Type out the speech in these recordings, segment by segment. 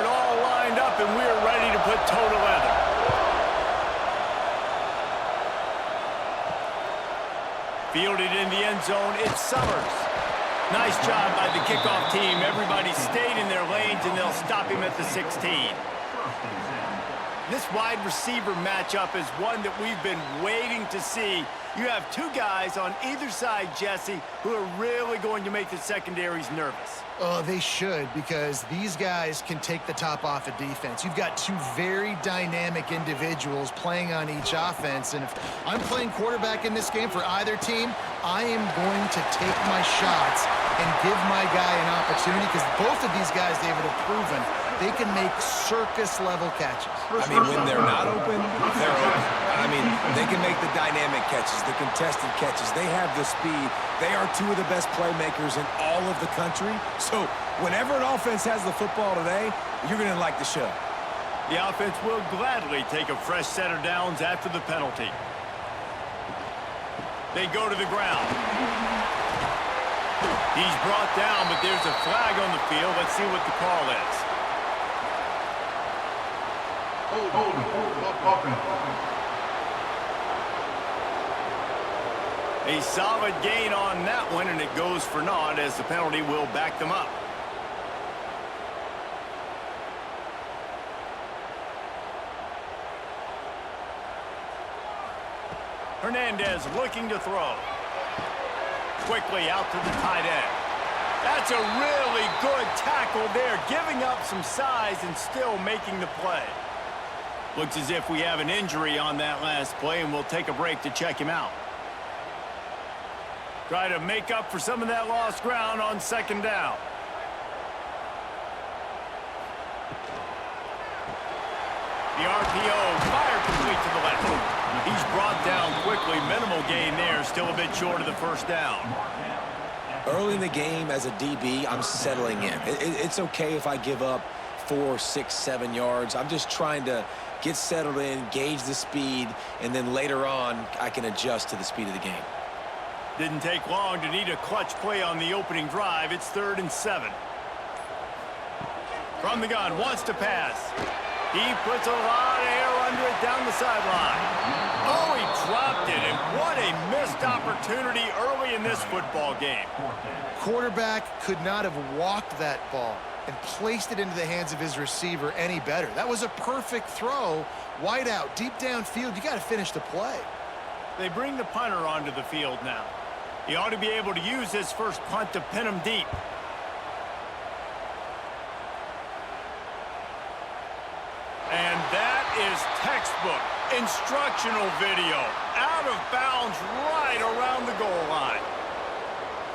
it all lined up, and we're ready to put toe to leather. Fielded in the end zone, it's Summers. Nice job by the kickoff team. Everybody stayed in their lanes, and they'll stop him at the 16. This wide receiver matchup is one that we've been waiting to see. You have two guys on either side, Jesse, who are really going to make the secondaries nervous. Oh, they should, because these guys can take the top off of defense. You've got two very dynamic individuals playing on each offense, and if I'm playing quarterback in this game for either team, I am going to take my shots and give my guy an opportunity, because both of these guys, David, have proven they can make circus-level catches. I mean, when they're not open, they're open. I mean, they can make the dynamic catches, the contested catches. They have the speed. They are two of the best playmakers in all of the country. So whenever an offense has the football today, you're going to like the show. The offense will gladly take a fresh set of downs after the penalty. They go to the ground. He's brought down, but there's a flag on the field. Let's see what the call is. A solid gain on that one, and it goes for naught as the penalty will back them up. Hernandez looking to throw. Quickly out to the tight end. That's a really good tackle there, giving up some size and still making the play. Looks as if we have an injury on that last play, and we'll take a break to check him out. Try to make up for some of that lost ground on second down. The RPO, fire complete to the left. He's brought down quickly. Minimal gain there, still a bit short of the first down. Early in the game, as a DB, I'm settling in. It's okay if I give up 4, 6, 7 yards. I'm just trying to get settled in, gauge the speed, and then later on, I can adjust to the speed of the game. Didn't take long to need a clutch play on the opening drive. It's 3rd and 7. From the gun, wants to pass. He puts a lot of air under it down the sideline. Oh, he dropped it, and what a missed opportunity early in this football game. Quarterback could not have walked that ball and placed it into the hands of his receiver any better. That was a perfect throw. Wide out, deep downfield. You got to finish the play. They bring the punter onto the field now. He ought to be able to use his first punt to pin him deep. And that is textbook instructional video. Out of bounds right around the goal line.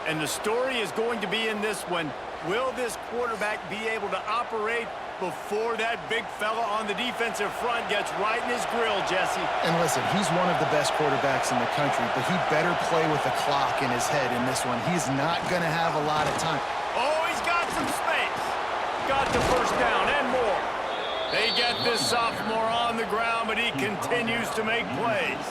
And the story is going to be in this one. Will this quarterback be able to operate before that big fella on the defensive front gets right in his grill, Jesse? And listen, he's one of the best quarterbacks in the country, but he better play with the clock in his head in this one. He's not going to have a lot of time. Oh, he's got some space. Got the first down and more. They get this sophomore on the ground, but he continues to make plays.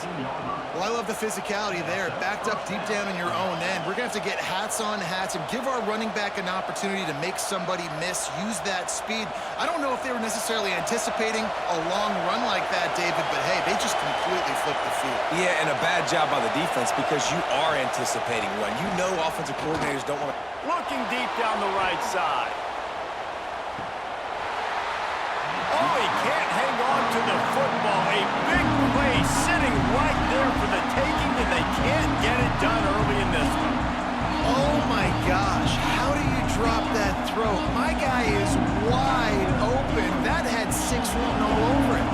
Well, I love the physicality there. Backed up deep down in your own end. We're going to have to get hats on hats and give our running back an opportunity to make somebody miss, use that speed. I don't know if they were necessarily anticipating a long run like that, David, but hey, they just completely flipped the field. Yeah, and a bad job by the defense because you are anticipating one. You know offensive coordinators don't want to. Looking deep down the right side. Oh, he can't hang on to the football. A big play sitting right there for the taking, and they can't get it done early in this one. Oh, my gosh. How do you drop that throw? My guy is wide open. That had 6 written all over it.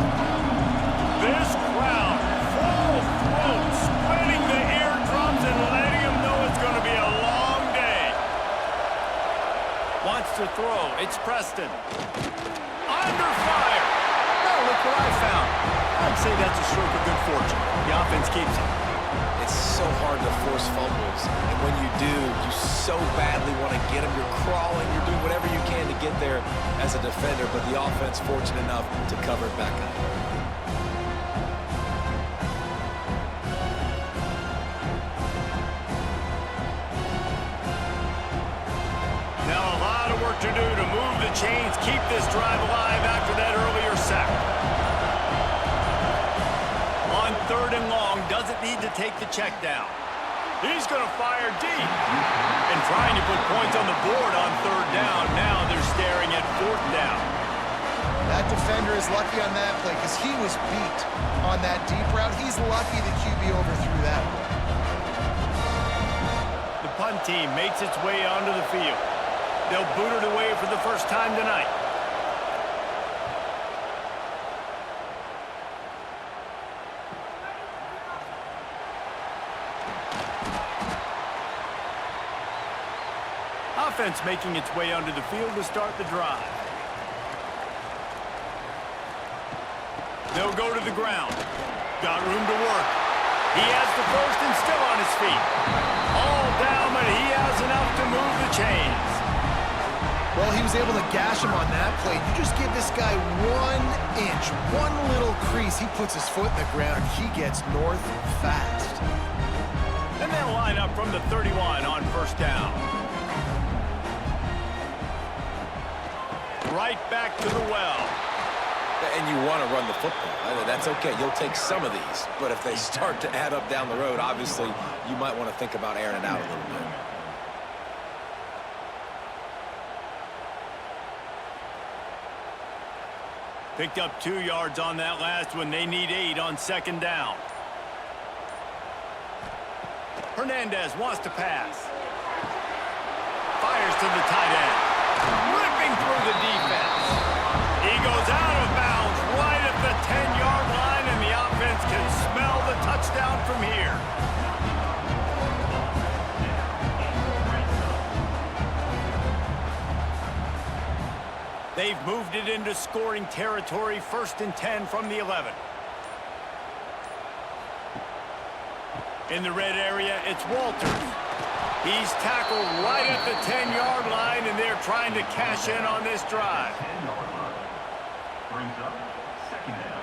This crowd, full throat, splitting the eardrums and letting him know it's going to be a long day. Wants to throw. It's Preston. Under fire. Now look what I found. I'd say that's a stroke of good fortune. The offense keeps it. It's so hard to force fumbles, and when you do, you so badly want to get them. You're crawling, you're doing whatever you can to get there as a defender, but the offense fortunate enough to cover it back up. work to do to move the chains, keep this drive alive after that earlier sack. On 3rd and long, doesn't need to take the check down. He's going to fire deep. And trying to put points on the board on 3rd down. Now they're staring at 4th down. That defender is lucky on that play because he was beat on that deep route. He's lucky the QB overthrew that one. The punt team makes its way onto the field. They'll boot it away for the first time tonight. Offense making its way onto the field to start the drive. They'll go to the ground. Got room to work. He has the first and still on his feet. All down, but he has enough to move the chains. Well, he was able to gash him on that play. You just give this guy 1 inch, one little crease. He puts his foot in the ground. He gets north fast. And they'll line up from the 31 on 1st down. Right back to the well. And you want to run the football. That's okay. You'll take some of these. But if they start to add up down the road, obviously, you might want to think about airing it out a little bit. Picked up 2 yards on that last one. They need 8 on 2nd down. Hernandez wants to pass. Fires to the tight end. Ripping through the defense. He goes out of bounds right at the 10-yard line, and the offense can smell the touchdown from here. They've moved it into scoring territory, 1st and 10 from the 11. In the red area, it's Walters. He's tackled right at the 10-yard line, and they're trying to cash in on this drive. Brings up 2nd down.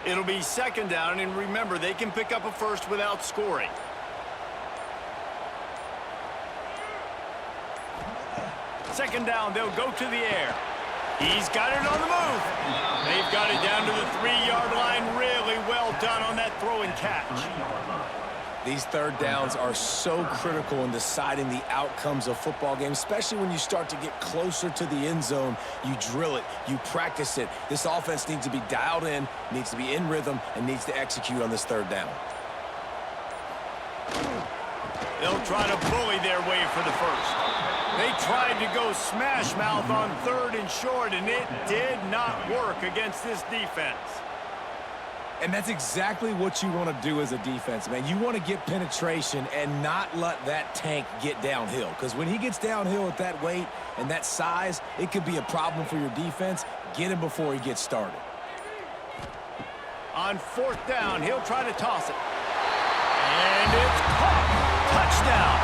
It'll be 2nd down, and remember, they can pick up a first without scoring. Second down, they'll go to the air. He's got it on the move. They've got it down to the 3-yard line. Really well done on that throw and catch. These 3rd downs are so critical in deciding the outcomes of football games, especially when you start to get closer to the end zone. You drill it, you practice it. This offense needs to be dialed in, needs to be in rhythm, and needs to execute on this 3rd down. They'll try to bully their way for the first. They tried to go smash mouth on 3rd and short, and it did not work against this defense. And that's exactly what you want to do as a defense, man. You want to get penetration and not let that tank get downhill. Because when he gets downhill at that weight and that size, it could be a problem for your defense. Get him before he gets started. On 4th down, he'll try to toss it. And it's caught. Touchdown.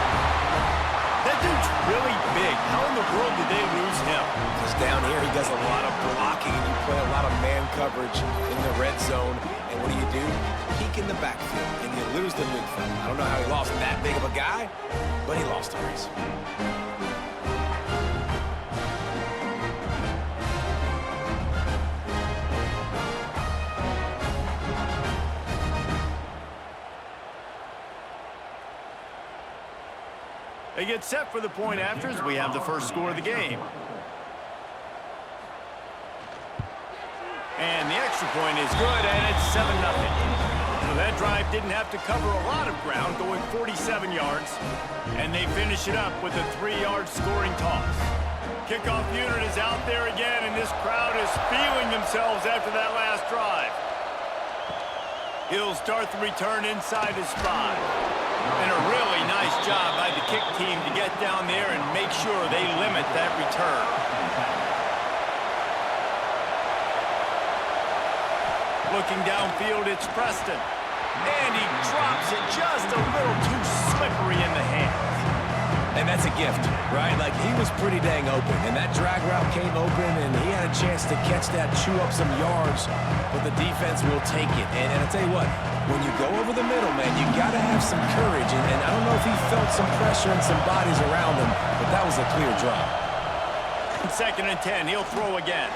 That dude's really big. How in the world did they lose him? Because down here, he does a lot of blocking, and you play a lot of man coverage in the red zone. And what do? Peek in the backfield, and you lose the big fella. I don't know how he lost that big of a guy, but he lost a race. They get set for the point after as we have the first score of the game. And the extra point is good, and it's 7-0. So that drive didn't have to cover a lot of ground, going 47 yards. And they finish it up with a 3-yard scoring toss. Kickoff unit is out there again, and this crowd is feeling themselves after that last drive. He'll start the return inside his 5. And a really nice job by the kick team to get down there and make sure they limit that return. Looking downfield, it's Preston. And he drops it just a little too slippery in the hands. And that's a gift, right? Like, he was pretty dang open, and that drag route came open, and he had a chance to catch that, chew up some yards, but the defense will take it. And I'll tell you what, when you go over the middle, man, you got to have some courage, and I don't know if he felt some pressure and some bodies around him, but that was a clear drop. 2nd and 10, he'll throw again.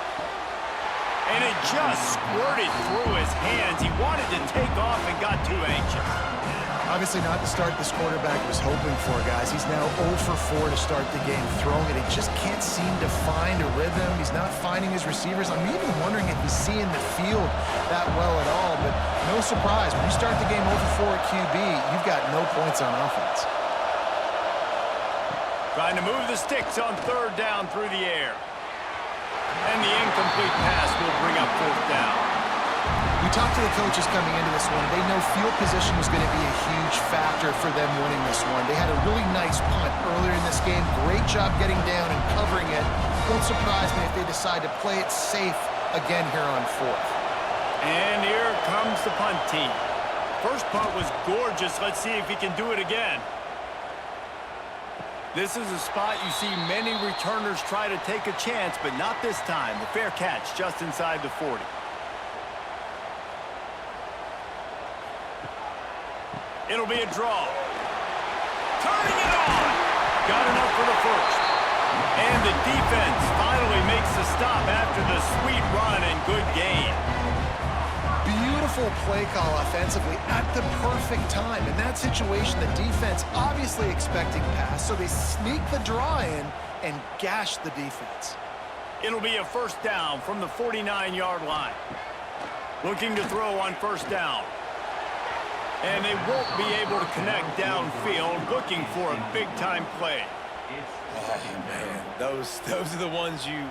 And it just squirted through his hands. He wanted to take off and got too anxious. Obviously not the start this quarterback was hoping for, guys. He's now 0 for 4 to start the game throwing it. He just can't seem to find a rhythm. He's not finding his receivers. I'm even wondering if he's seeing the field that well at all. But no surprise, when you start the game 0 for 4 at QB, you've got no points on offense. Trying to move the sticks on 3rd down through the air. And the incomplete pass will bring up 4th down. We talked to the coaches coming into this one. They know field position was going to be a huge factor for them winning this one. They had a really nice punt earlier in this game. Great job getting down and covering it. Won't surprise me if they decide to play it safe again here on 4th. And here comes the punt team. First punt was gorgeous. Let's see if he can do it again. This is a spot you see many returners try to take a chance, but not this time. The fair catch just inside the 40. It'll be a draw. Turning it on. Got enough for the first. And the defense finally makes the stop after the sweet run and good gain. Beautiful play call offensively at the perfect time. In that situation, the defense obviously expecting pass, so they sneak the draw in and gash the defense. It'll be a 1st down from the 49-yard line. Looking to throw on 1st down. And they won't be able to connect downfield, looking for a big-time play. Oh, man, those are the ones you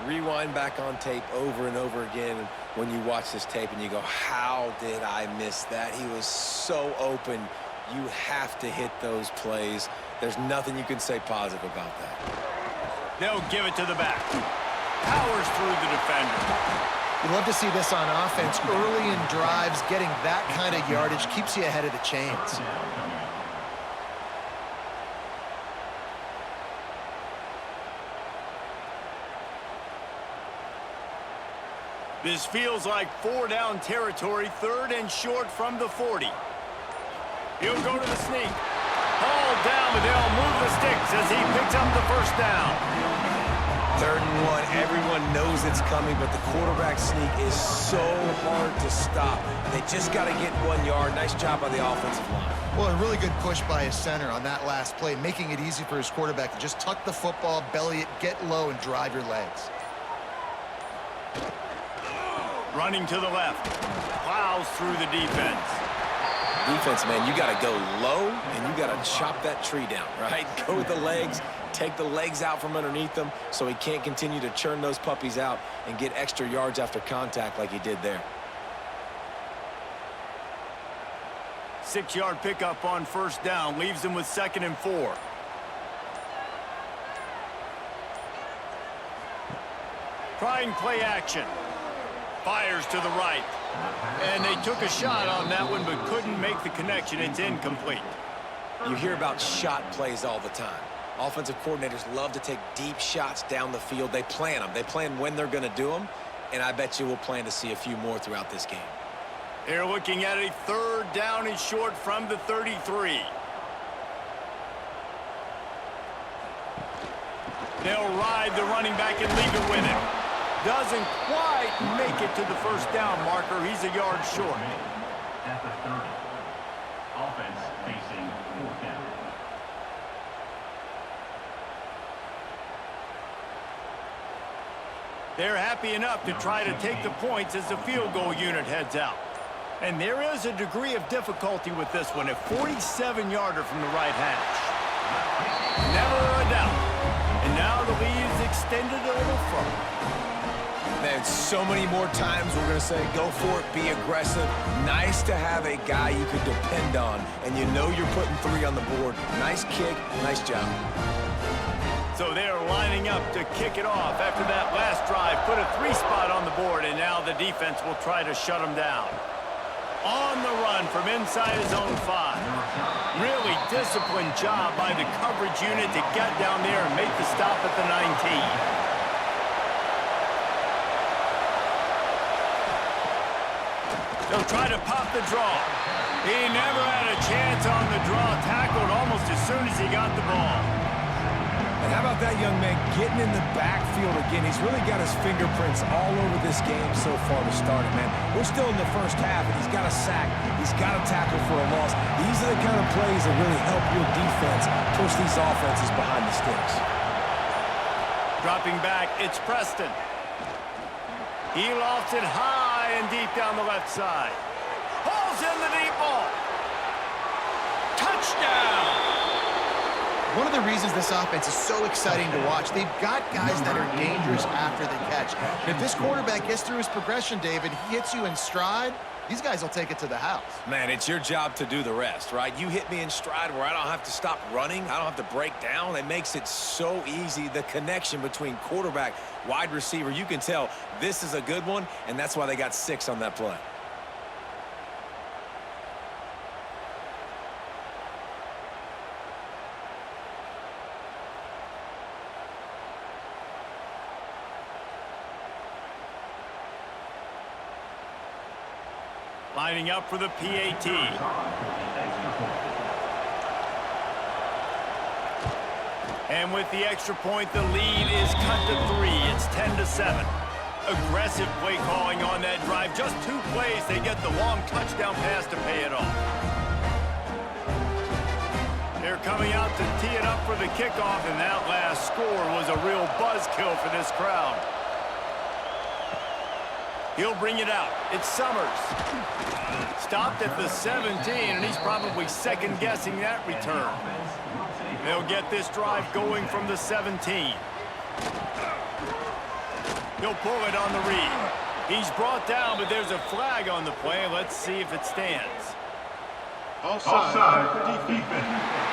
rewind back on tape over and over again when you watch this tape and you go, how did I miss that? He was so open. You have to hit those plays. There's nothing you can say positive about that. They'll give it to the back. Powers through the defender. You love to see this on offense. Early in drives, getting that kind of yardage keeps you ahead of the chains. This feels like 4-down territory, 3rd and short from the 40. He'll go to the sneak. Hauled down, but they'll move the sticks as he picks up the 1st down. 3rd and 1, everyone knows it's coming, but the quarterback sneak is so hard to stop. They just got to get 1 yard. Nice job by the offensive line. Well, a really good push by his center on that last play, making it easy for his quarterback to just tuck the football, belly it, get low, and drive your legs. Running to the left. Plows through the defense. Defense, man, you got to go low, and you got to chop that tree down, right? Go with the legs, take the legs out from underneath them so he can't continue to churn those puppies out and get extra yards after contact like he did there. 6-yard pickup on 1st down leaves him with 2nd and 4. Trying play action. Fires to the right. And they took a shot on that one but couldn't make the connection. It's incomplete. You hear about shot plays all the time. Offensive coordinators love to take deep shots down the field. They plan them. They plan when they're going to do them. And I bet you we'll plan to see a few more throughout this game. They're looking at a 3rd down and short from the 33. They'll ride the running back and leave it with him. Doesn't quite make it to the 1st down marker. He's a yard short. At the 30. Offense facing 4th down. They're happy enough to try to take the points as the field goal unit heads out. And there is a degree of difficulty with this one, a 47-yarder from the right hash. Never a doubt. And now the lead is extended a little further. Man, so many more times we're going to say, go for it, be aggressive. Nice to have a guy you can depend on, and you know you're putting 3 on the board. Nice kick, nice job. So they're lining up to kick it off after that last drive. Put a 3 spot on the board, and now the defense will try to shut them down. On the run from inside his own 5. Really disciplined job by the coverage unit to get down there and make the stop at the 19. They'll try to pop the draw. He never had a chance on the draw. Tackled almost as soon as he got the ball. And how about that young man getting in the backfield again? He's really got his fingerprints all over this game so far to start it, man. We're still in the first half, and he's got a sack. He's got a tackle for a loss. These are the kind of plays that really help your defense push these offenses behind the sticks. Dropping back, it's Preston. He lofts it high and deep down the left side. Pulls in the deep ball. Touchdown! One of the reasons this offense is so exciting to watch, they've got guys that are dangerous after the catch. If this quarterback gets through his progression, David, he hits you in stride, these guys will take it to the house. Man, it's your job to do the rest, right? You hit me in stride where I don't have to stop running. I don't have to break down. It makes it so easy. The connection between quarterback, wide receiver, you can tell this is a good one, and that's why they got 6 on that play. Lining up for the PAT. And with the extra point, the lead is cut to 3. It's 10-7. Aggressive play calling on that drive. Just 2 plays, they get the long touchdown pass to pay it off. They're coming out to tee it up for the kickoff, and that last score was a real buzzkill for this crowd. He'll bring it out. It's Summers. Stopped at the 17, and he's probably second-guessing that return. They'll get this drive going from the 17. He'll pull it on the read. He's brought down, but there's a flag on the play. Let's see if it stands. Offside for defense.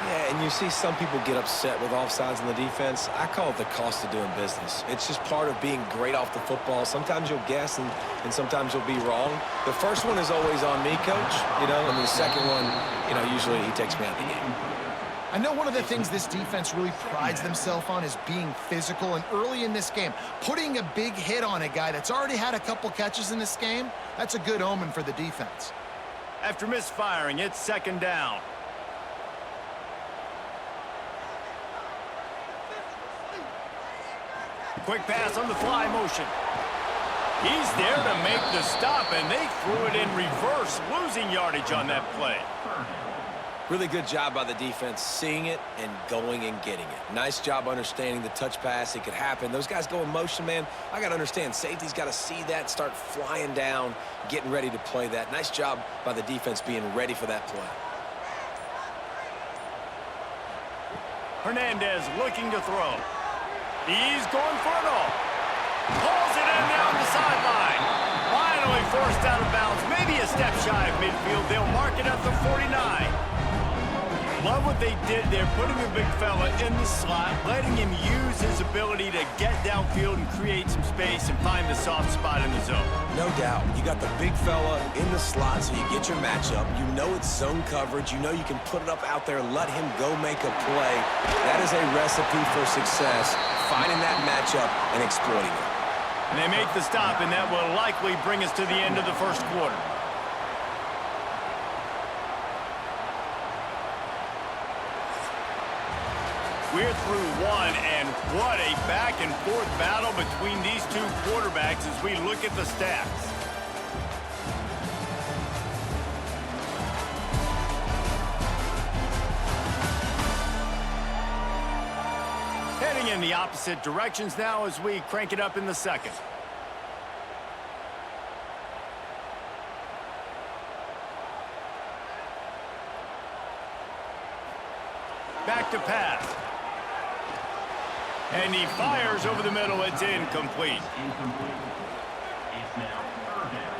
Yeah, and you see some people get upset with offsides in the defense. I call it the cost of doing business. It's just part of being great off the football. Sometimes you'll guess, and sometimes you'll be wrong. The first one is always on me, Coach, and the second one, usually he takes me out of the game. I know one of the things this defense really prides themselves on is being physical, and early in this game, putting a big hit on a guy that's already had a couple catches in this game, that's a good omen for the defense. After misfiring, it's second down. Quick pass on the fly motion. He's there to make the stop, and they threw it in reverse, losing yardage on that play. Really good job by the defense, seeing it and going and getting it. Nice job understanding the touch pass. It could happen. Those guys go in motion, man. I got to understand, safety's got to see that, start flying down, getting ready to play that. Nice job by the defense being ready for that play. Hernandez looking to throw. He's going for it all. Pulls it in down the sideline. Finally forced out of bounds. Maybe a step shy of midfield. They'll mark it at the 49. Love what they did there, putting the big fella in the slot, letting him use his ability to get downfield and create some space and find the soft spot in the zone. No doubt. You got the big fella in the slot, so you get your matchup. You know it's zone coverage. You know you can put it up out there, let him go make a play. That is a recipe for success, finding that matchup and exploiting it. And they make the stop, and that will likely bring us to the end of the first quarter. We're through one, and what a back-and-forth battle between these two quarterbacks as we look at the stats. Heading in the opposite directions now as we crank it up in the second. Back to pass. And he fires over the middle. It's incomplete. It's now third down.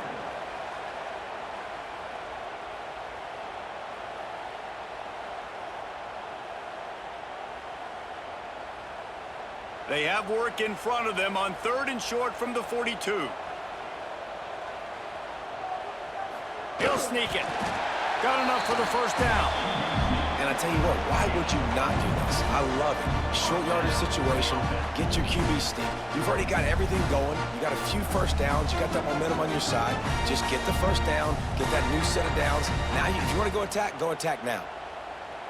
They have work in front of them on 3rd and short from the 42. He'll sneak it. Got enough for the first down. And I tell you what, why would you not do this? I love it. Short yardage situation, get your QB steam. You've already got everything going. You got a few first downs. You got that momentum on your side. Just get the first down, get that new set of downs. Now, if you want to go attack now.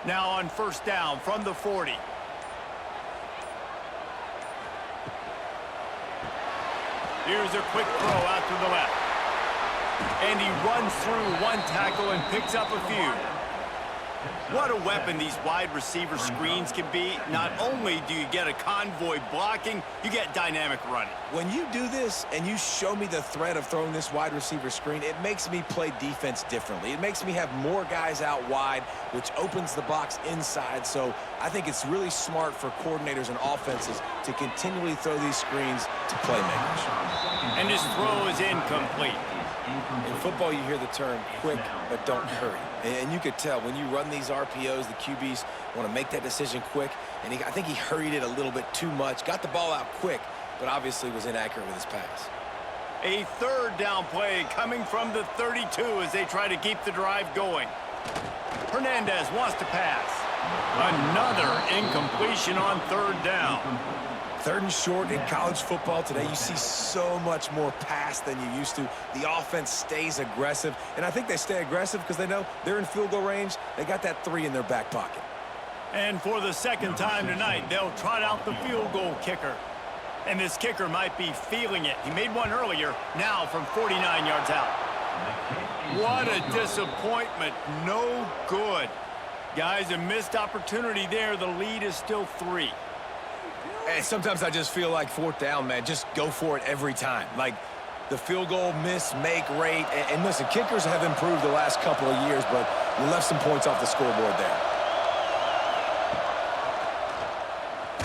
Now on 1st down from the 40. Here's a quick throw out to the left. And he runs through one tackle and picks up a few. What a weapon these wide receiver screens can be. Not only do you get a convoy blocking, you get dynamic running. When you do this and you show me the threat of throwing this wide receiver screen, it makes me play defense differently. It makes me have more guys out wide, which opens the box inside. So I think it's really smart for coordinators and offenses to continually throw these screens to playmakers. And his throw is incomplete. In football, you hear the term quick, but don't hurry. And you could tell when you run these RPOs, the QBs want to make that decision quick. And I think he hurried it a little bit too much, got the ball out quick, but obviously was inaccurate with his pass. A 3rd down play coming from the 32 as they try to keep the drive going. Hernandez wants to pass. Another incompletion on 3rd down. 3rd and short in college football today, you see so much more pass than you used to. The offense stays aggressive, and I think they stay aggressive because they know they're in field goal range. They got that 3 in their back pocket. And for the 2nd time tonight, they'll trot out the field goal kicker. And this kicker might be feeling it. He made one earlier, now from 49 yards out. What a disappointment. No good. Guys, a missed opportunity there. The lead is still 3. And sometimes I just feel like 4th down, man. Just go for it every time. Like the field goal miss, make rate. And listen, kickers have improved the last couple of years, but you left some points off the scoreboard there.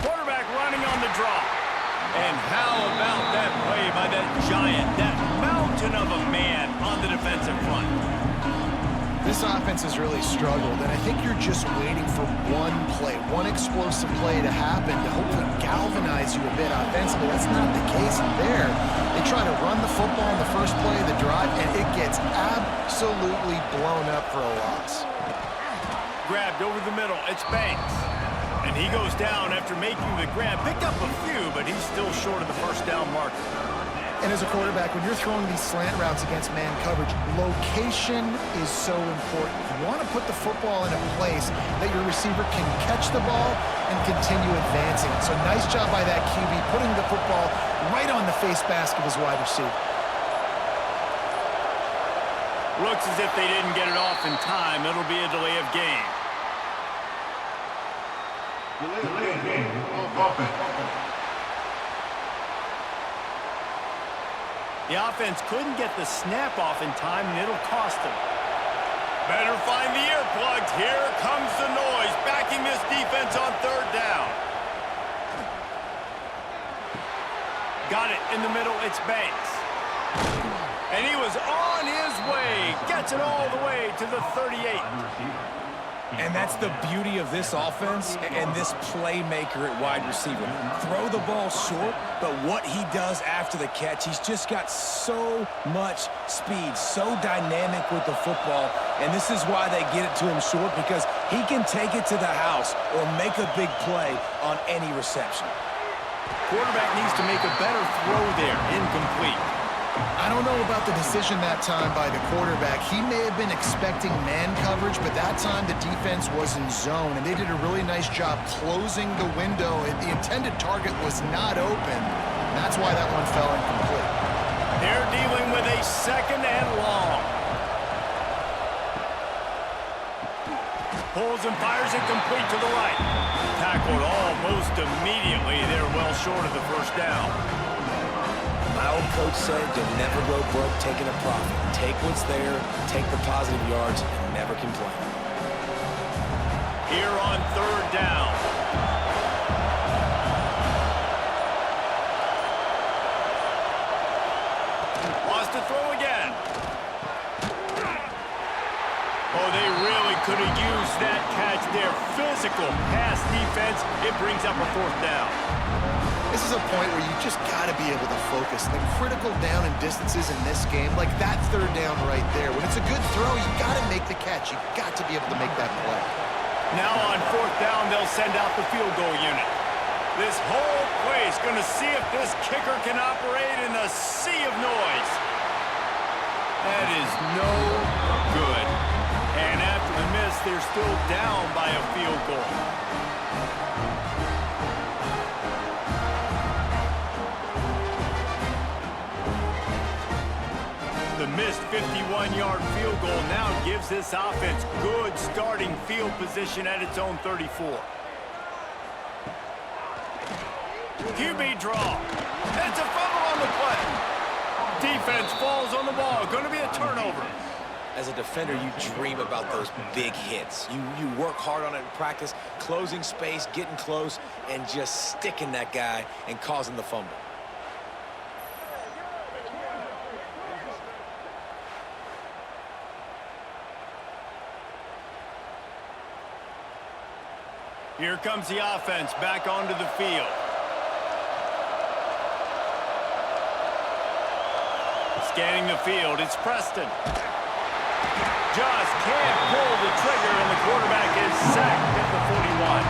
Quarterback running on the draw. And how about that play by that giant, that mountain of a man on the defensive front? This offense has really struggled, and I think you're just waiting for one play, one explosive play to happen to hopefully galvanize you a bit offensively. That's not the case there. They try to run the football in the first play of the drive, and it gets absolutely blown up for a loss. Grabbed over the middle. It's Banks. And he goes down after making the grab. Picked up a few, but he's still short of the first down marker. And as a quarterback, when you're throwing these slant routes against man coverage, location is so important. You want to put the football in a place that your receiver can catch the ball and continue advancing. So nice job by that QB, putting the football right on the face mask of his wide receiver. Looks as if they didn't get it off in time. It'll be a delay of game. Delay of game. Offense. The offense couldn't get the snap off in time, and it'll cost them. Better find the earplugs. Here comes the noise, backing this defense on 3rd down. Got it in the middle. It's Banks. And he was on his way. Gets it all the way to the 38. And that's the beauty of this offense and this playmaker at wide receiver. Throw the ball short, but what he does after the catch, he's just got so much speed, so dynamic with the football. And this is why they get it to him short, because he can take it to the house or make a big play on any reception. Quarterback needs to make a better throw there. Incomplete. I don't know about the decision that time by the quarterback. He may have been expecting man coverage, but that time the defense was in zone, and they did a really nice job closing the window. The intended target was not open. That's why that one fell incomplete. They're dealing with a 2nd and long. Pulls and fires it complete to the right. Tackled almost immediately. They're well short of the first down. My old coach said you'll never go broke taking a profit. Take what's there, take the positive yards, and never complain. Here on 3rd down. Wants to throw again. Oh, they really could have used that catch there. Physical pass defense. It brings up a 4th down. This is a point where you just got to be able to focus. The critical down and distances in this game, like that third down right there. When it's a good throw, you got to make the catch. You got to be able to make that play. Now on fourth down, they'll send out the field goal unit. This whole place going to see if this kicker can operate in a sea of noise. That is no good. And after the miss, they're still down by a field goal. The missed 51-yard field goal now gives this offense good starting field position at its own 34. QB draw. It's a fumble on the play. Defense falls on the ball. Going to be a turnover. As a defender, you dream about those big hits. You work hard on it in practice, closing space, getting close, and just sticking that guy and causing the fumble. Here comes the offense back onto the field. Scanning the field, it's Preston. Just can't pull the trigger, and the quarterback is sacked at the 41.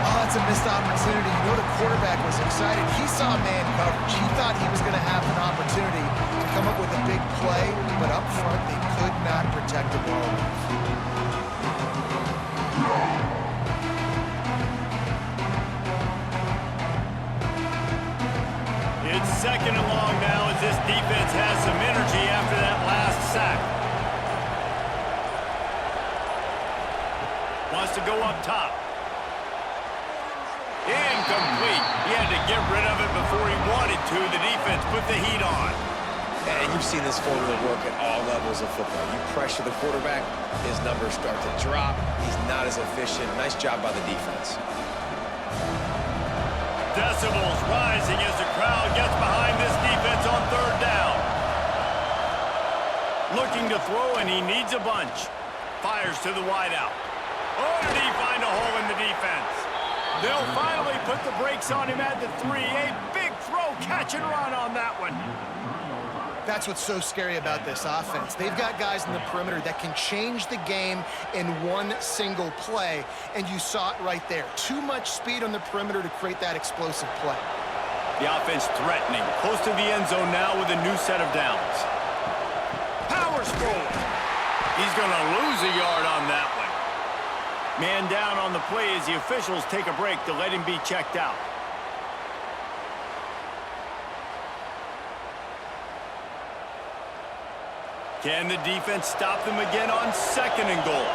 Oh, that's a missed opportunity. You know the quarterback was excited. He saw man coverage. He thought he was going to have an opportunity to come up with a big play, but up front they could not protect the ball. It's second and long now as this defense has some energy after that last sack. Wants to go up top. Incomplete. He had to get rid of it before he wanted to. The defense put the heat on. And you've seen this formula work at all levels of football. You pressure the quarterback, his numbers start to drop. He's not as efficient. Nice job by the defense. Decibels rising as the crowd gets behind this defense on third down. Looking to throw, and he needs a bunch. Fires to the wideout. Oh, did he find a hole in the defense? They'll finally put the brakes on him at the 3. A big throw, catch and run on that one. That's what's so scary about this offense. They've got guys in the perimeter that can change the game in one single play, and you saw it right there. Too much speed on the perimeter to create that explosive play. The offense threatening, close to the end zone now with a new set of downs. Powers forward. He's going to lose a yard on that one. Man down on the play as the officials take a break to let him be checked out. Can the defense stop them again on second and goal?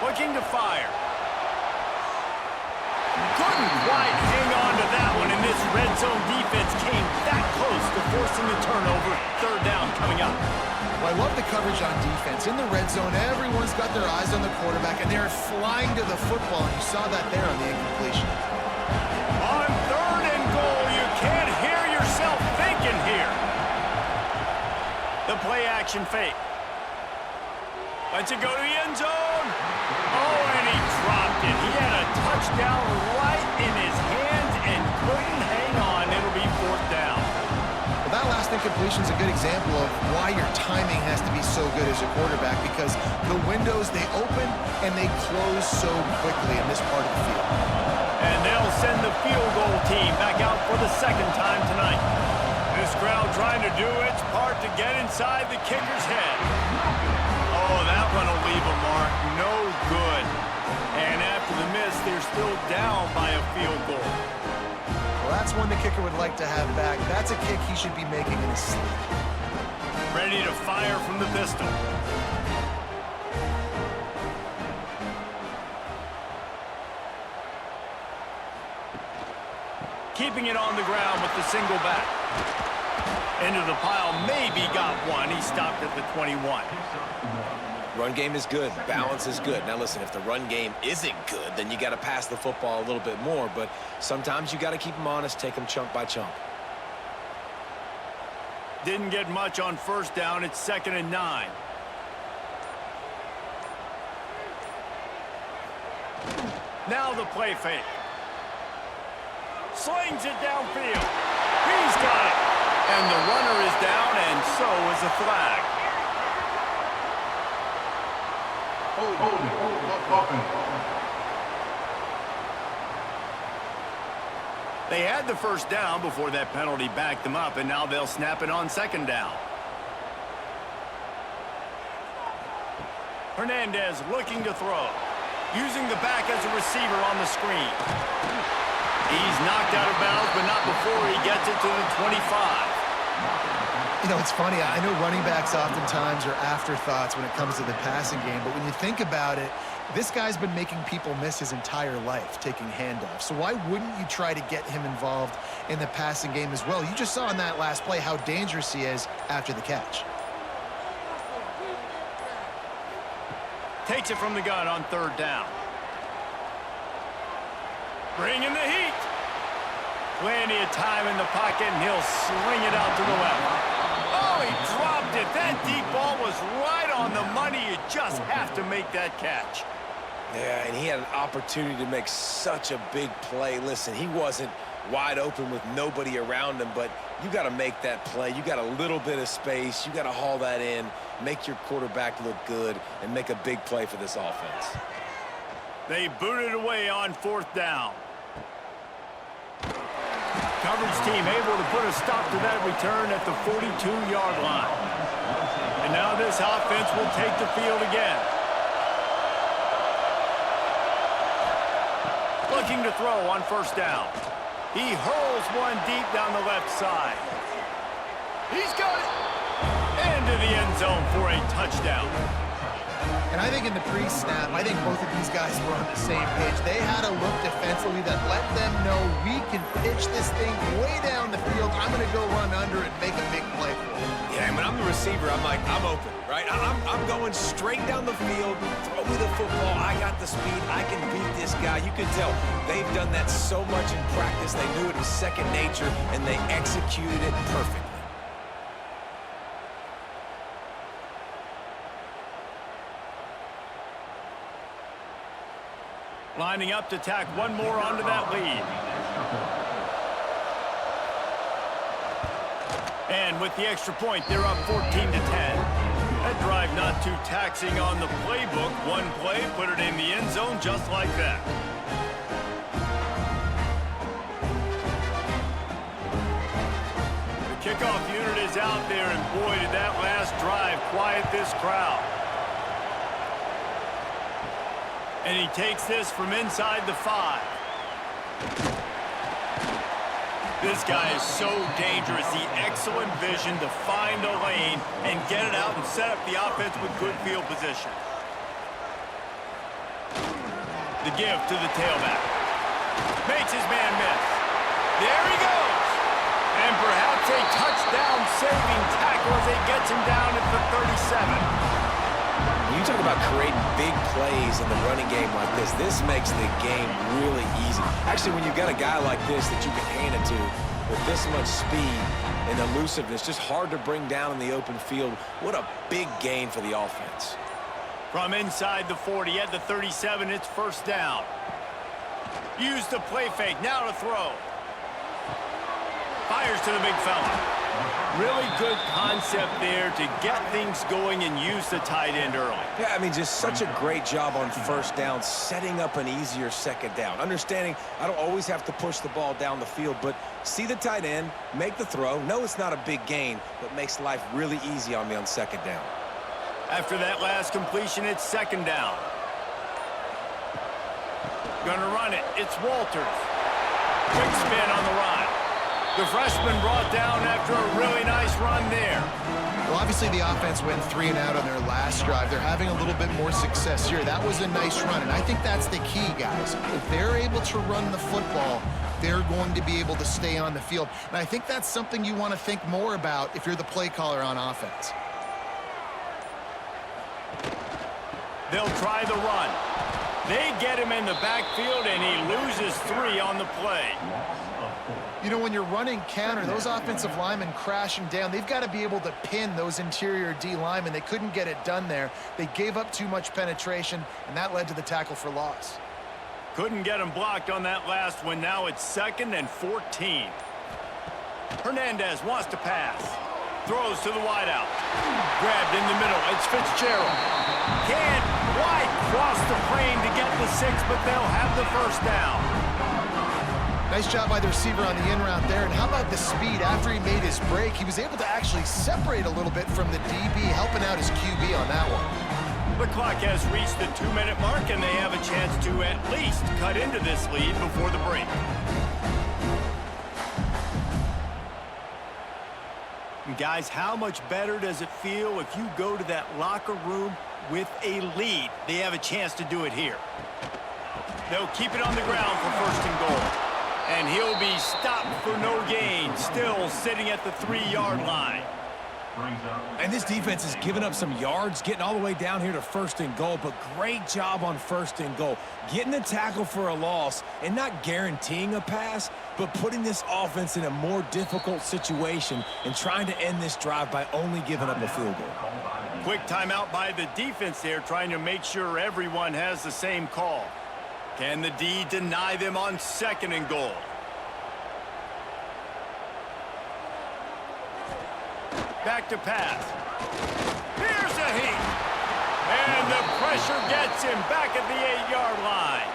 Looking to fire. Couldn't quite hang on to that one, and this red zone defense came that close to forcing the turnover. Third down coming up. Well, I love the coverage on defense. In the red zone, everyone's got their eyes on the quarterback, and they're flying to the football, and you saw that there on the incompletion. On third and goal, you can't hear yourself thinking here. The play action fake. Lets it go to the end zone. Oh, and he dropped it. He had a touchdown right in his hands and couldn't hang on. It'll be fourth down. Well, that last incompletion is a good example of why your timing has to be so good as a quarterback, because the windows, they open and they close so quickly in this part of the field. And they'll send the field goal team back out for the second time tonight. This crowd trying to do its part to get inside the kicker's head. Oh, that one will leave a mark. No good. And after the miss, they're still down by a field goal. Well, that's one the kicker would like to have back. That's a kick he should be making in his sleep. Ready to fire from the pistol. Keeping it on the ground with the single back. Into the pile, maybe got one. He stopped at the 21. Run game is good. Balance is good. Now listen, if the run game isn't good, then you got to pass the football a little bit more. But sometimes you got to keep them honest, take them chunk by chunk. Didn't get much on first down. It's 2nd and 9. Now the play fake. Slings it downfield. He's got it. And the runner is down, and so is the flag. They had the first down before that penalty backed them up, and now they'll snap it on second down. Hernandez looking to throw. Using the back as a receiver on the screen. He's knocked out of bounds, but not before he gets it to the 25. You know, it's funny. I know running backs oftentimes are afterthoughts when it comes to the passing game, but when you think about it, this guy's been making people miss his entire life taking handoffs. So why wouldn't you try to get him involved in the passing game as well? You just saw in that last play how dangerous he is after the catch. Takes it from the gun on third down. Bringing the heat. Plenty of time in the pocket, and he'll sling it out to the left. Oh, he dropped it. That deep ball was right on the money. You just have to make that catch. Yeah, and he had an opportunity to make such a big play. Listen, he wasn't wide open with nobody around him, but you got to make that play. You got a little bit of space. You got to haul that in, make your quarterback look good, and make a big play for this offense. They booted away on fourth down. Coverage team able to put a stop to that return at the 42-yard line. And now this offense will take the field again. Looking to throw on first down. He hurls one deep down the left side. He's got it. Into the end zone for a touchdown. And I think in the pre-snap, I think both of these guys were on the same page. They had a look defensively that let them know we can pitch this thing way down the field. I'm going to go run under it and make a big play for it. Yeah, and when I'm the receiver, I'm like, I'm open, right? I'm going straight down the field. Throw me the football. I got the speed. I can beat this guy. You can tell they've done that so much in practice. They knew it was second nature, and they executed it perfectly. Lining up to tack one more onto that lead. And with the extra point, they're up 14-10. That drive not too taxing on the playbook. One play, put it in the end zone just like that. The kickoff unit is out there, and boy, did that last drive quiet this crowd. And he takes this from inside the 5. This guy is so dangerous. The excellent vision to find a lane and get it out and set up the offense with good field position. The give to the tailback. Makes his man miss. There he goes. And perhaps a touchdown-saving tackle as he gets him down at the 37. You talk about creating big plays in the running game like this. This makes the game really easy. Actually, when you've got a guy like this that you can hand it to with this much speed and elusiveness, just hard to bring down in the open field. What a big gain for the offense. From inside the 40 at the 37, it's first down. Use the play fake, now to throw. Fires to the big fella. Really good concept there to get things going and use the tight end early. Yeah, I mean, just such a great job on first down, setting up an easier second down. Understanding I don't always have to push the ball down the field, but see the tight end, make the throw. No, it's not a big gain, but makes life really easy on me on second down. After that last completion, it's second down. Gonna run it. It's Walters. Quick spin on the run. The freshman brought down after a really nice run there. Well, obviously the offense went 3 and out on their last drive. They're having a little bit more success here. That was a nice run, and I think that's the key, guys. If they're able to run the football, they're going to be able to stay on the field. And I think that's something you want to think more about if you're the play caller on offense. They'll try the run. They get him in the backfield, and he loses 3 on the play. You know, when you're running counter, those offensive linemen crashing down, they've got to be able to pin those interior D linemen. They couldn't get it done there. They gave up too much penetration, and that led to the tackle for loss. Couldn't get him blocked on that last one. Now it's 2nd and 14. Hernandez wants to pass. Throws to the wideout. Grabbed in the middle. It's Fitzgerald. Can't quite cross the plane to get the 6, but they'll have the first down. Nice job by the receiver on the in route there. And how about the speed? After he made his break, he was able to actually separate a little bit from the DB, helping out his QB on that one. The clock has reached the 2-minute mark, and they have a chance to at least cut into this lead before the break. And guys, how much better does it feel if you go to that locker room with a lead? They have a chance to do it here. They'll keep it on the ground for 1st and goal. And he'll be stopped for no gain, still sitting at the 3-yard line. And this defense has given up some yards, getting all the way down here to 1st and goal, but great job on 1st and goal. Getting the tackle for a loss and not guaranteeing a pass, but putting this offense in a more difficult situation and trying to end this drive by only giving up a field goal. Quick timeout by the defense there, trying to make sure everyone has the same call. Can the D deny them on 2nd and goal? Back to pass. Here's a heat. And the pressure gets him back at the 8-yard line.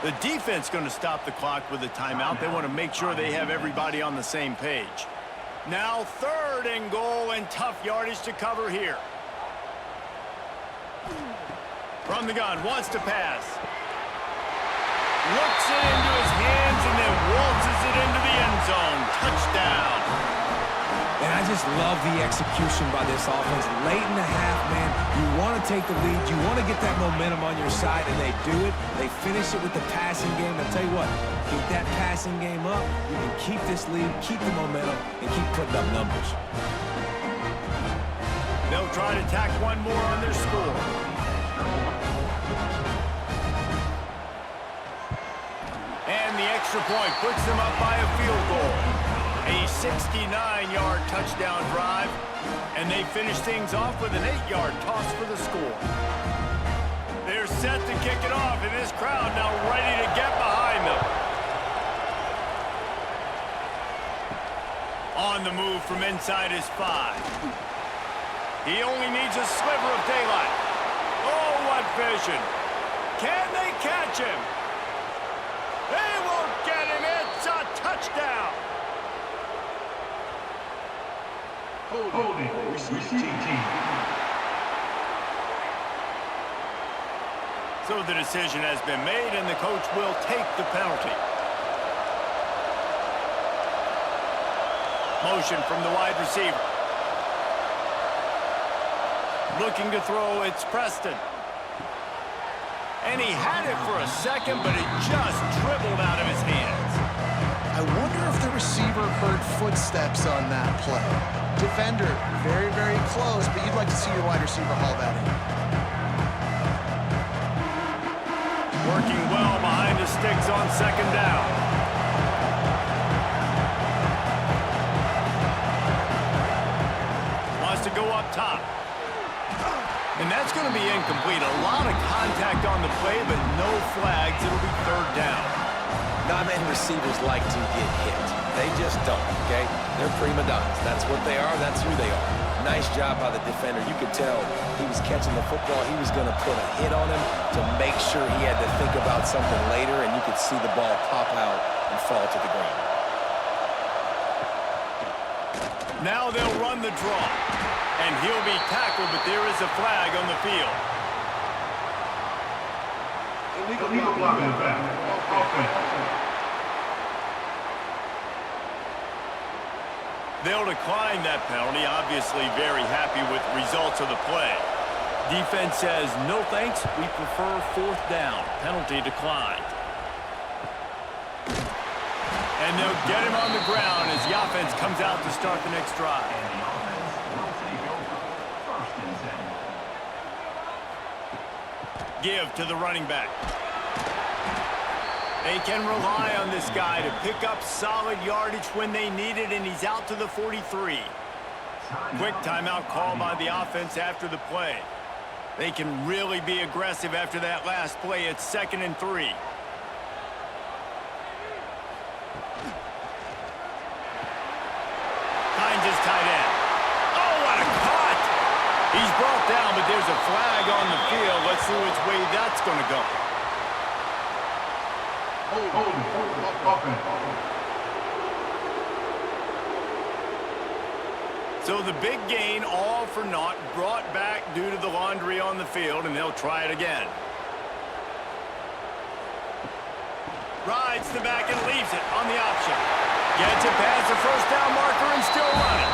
The defense going to stop the clock with a timeout. They want to make sure they have everybody on the same page. Now 3rd and goal, and tough yardage to cover here. From the gun, wants to pass. Looks it into his hands and then waltzes it into the end zone. Touchdown. And I just love the execution by this offense. Late in the half, man, you want to take the lead. You want to get that momentum on your side, and they do it. They finish it with the passing game. I'll tell you what, keep that passing game up. You can keep this lead, keep the momentum, and keep putting up numbers. They'll try to tack one more on their score. And the extra point puts them up by a field goal. A 69-yard touchdown drive, and they finish things off with an 8-yard toss for the score. They're set to kick it off, and this crowd now ready to get behind them. On the move from inside his 5. He only needs a sliver of daylight. Oh, what vision. Can they catch him? They won't get him. It's a touchdown. Holding, receiving team. So the decision has been made, and the coach will take the penalty. Motion from the wide receiver. Looking to throw, it's Preston. And he had it for a second, but it just dribbled out of his hands. I wonder if the receiver heard footsteps on that play. Defender, very, very close, but you'd like to see your wide receiver haul that in. Working well behind the sticks on 2nd down. Wants to go up top. And that's going to be incomplete. A lot of contact on the play, but no flags. It'll be 3rd down. Non-man receivers like to get hit. They just don't, okay? They're prima donnas. That's what they are. That's who they are. Nice job by the defender. You could tell he was catching the football. He was going to put a hit on him to make sure he had to think about something later, and you could see the ball pop out and fall to the ground. Now they'll run the draw. And he'll be tackled, but there is a flag on the field. Illegal block in the back. They'll decline that penalty, obviously very happy with the results of the play. Defense says, no thanks, we prefer 4th down. Penalty declined. And they'll get him on the ground as the offense comes out to start the next drive. Give to the running back. They can rely on this guy to pick up solid yardage when they need it, and he's out to the 43. Quick timeout call by the offense after the play. They can really be aggressive after that last play. It's 2nd and 3. down, but there's a flag on the field. Let's see which way that's going to go. So the big gain, all for naught, brought back due to the laundry on the field, and they'll try it again. Rides the back and leaves it on the option. Gets it past the first down marker and still running.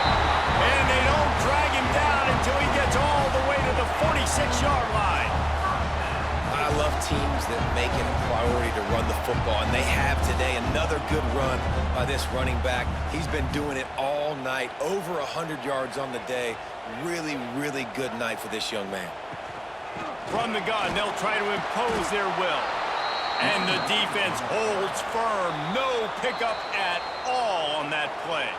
And they don't drag him down until he gets all the way to the 46-yard line. I love teams that make it a priority to run the football, and they have today. Another good run by this running back. He's been doing it all night, over 100 yards on the day. Really, really good night for this young man. From the gun, they'll try to impose their will. And the defense holds firm. No pickup at all on that play.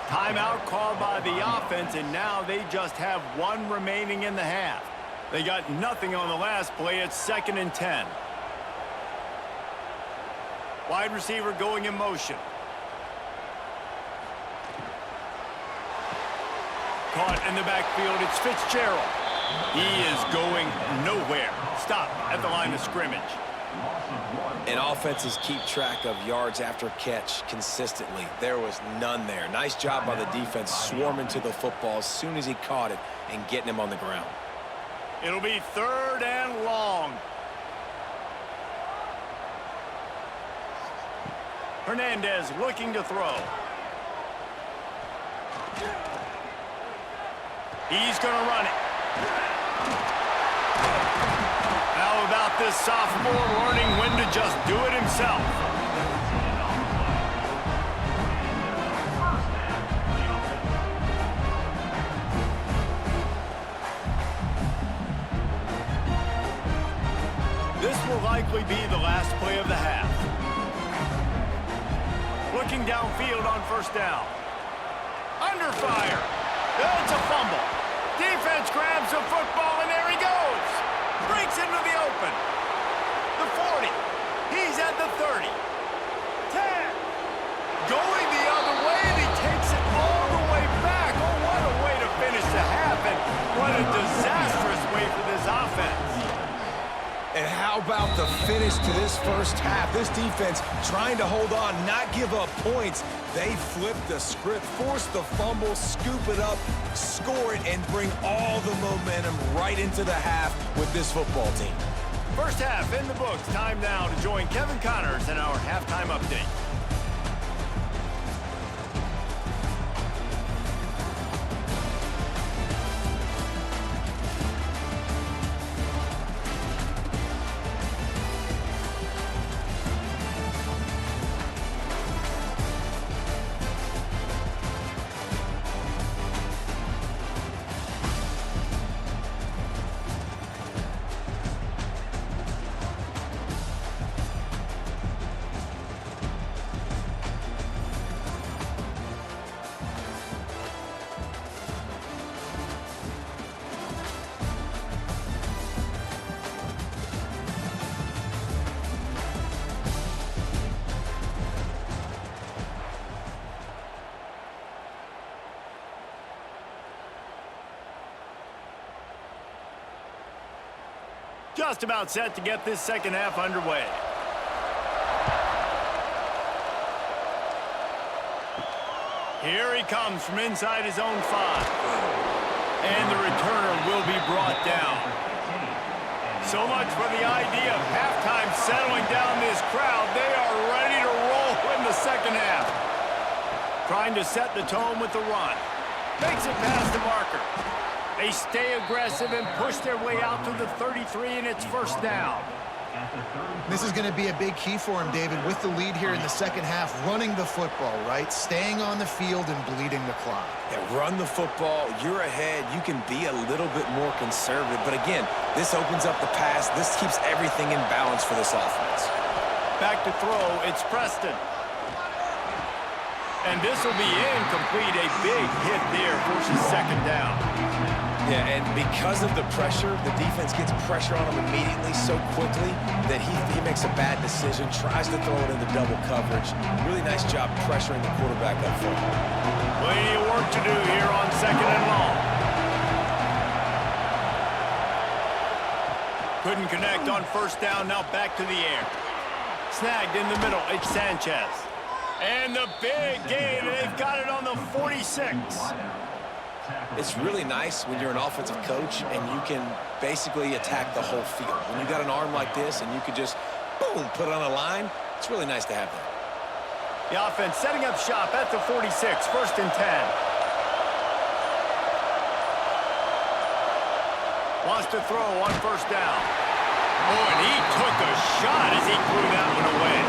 Timeout called by the offense, and now they just have one remaining in the half. They got nothing on the last play. It's 2nd and 10. Wide receiver going in motion. Caught in the backfield. It's Fitzgerald. He is going nowhere. Stop at the line of scrimmage. And offenses keep track of yards after catch consistently. There was none there. Nice job by the defense swarming to the football as soon as he caught it and getting him on the ground. It'll be 3rd and long. Hernandez looking to throw. He's going to run it. How about this sophomore learning when to just do it himself? This will likely be the last play of the half. Looking downfield on 1st down. Under fire. It's a fumble. Defense grabs the football, and there he goes. Breaks into the open. The 40. He's at the 30. 10. Going the other way, and he takes it all the way back. Oh, what a way to finish the half, and what a disastrous way for this offense. And how about the finish to this first half? This defense trying to hold on, not give up points. They flip the script, force the fumble, scoop it up, score it, and bring all the momentum right into the half with this football team. First half in the books. Time now to join Kevin Connors in our halftime update. Just about set to get this second half underway. Here he comes from inside his own 5. And the returner will be brought down. So much for the idea of halftime settling down this crowd. They are ready to roll in the second half. Trying to set the tone with the run. Makes it past the marker. They stay aggressive and push their way out to the 33, and it's 1st down. This is going to be a big key for him, David, with the lead here in the second half, running the football, right? Staying on the field and bleeding the clock. Yeah, run the football. You're ahead. You can be a little bit more conservative. But again, this opens up the pass. This keeps everything in balance for this offense. Back to throw. It's Preston. And this will be incomplete. A big hit there forces 2nd down. Yeah, and because of the pressure, the defense gets pressure on him immediately so quickly that he makes a bad decision, tries to throw it into double coverage. Really nice job pressuring the quarterback up front. Plenty of work to do here on 2nd and long. Couldn't connect on first down. Now back to the air. Snagged in the middle. It's Sanchez. And the big gain. They've got it on the 46. It's really nice when you're an offensive coach and you can basically attack the whole field. When you got an arm like this and you could just, boom, put it on a line, it's really nice to have that. The offense setting up shop at the 46, 1st and 10. Wants to throw on first down. Oh, and he took a shot as he threw that one away.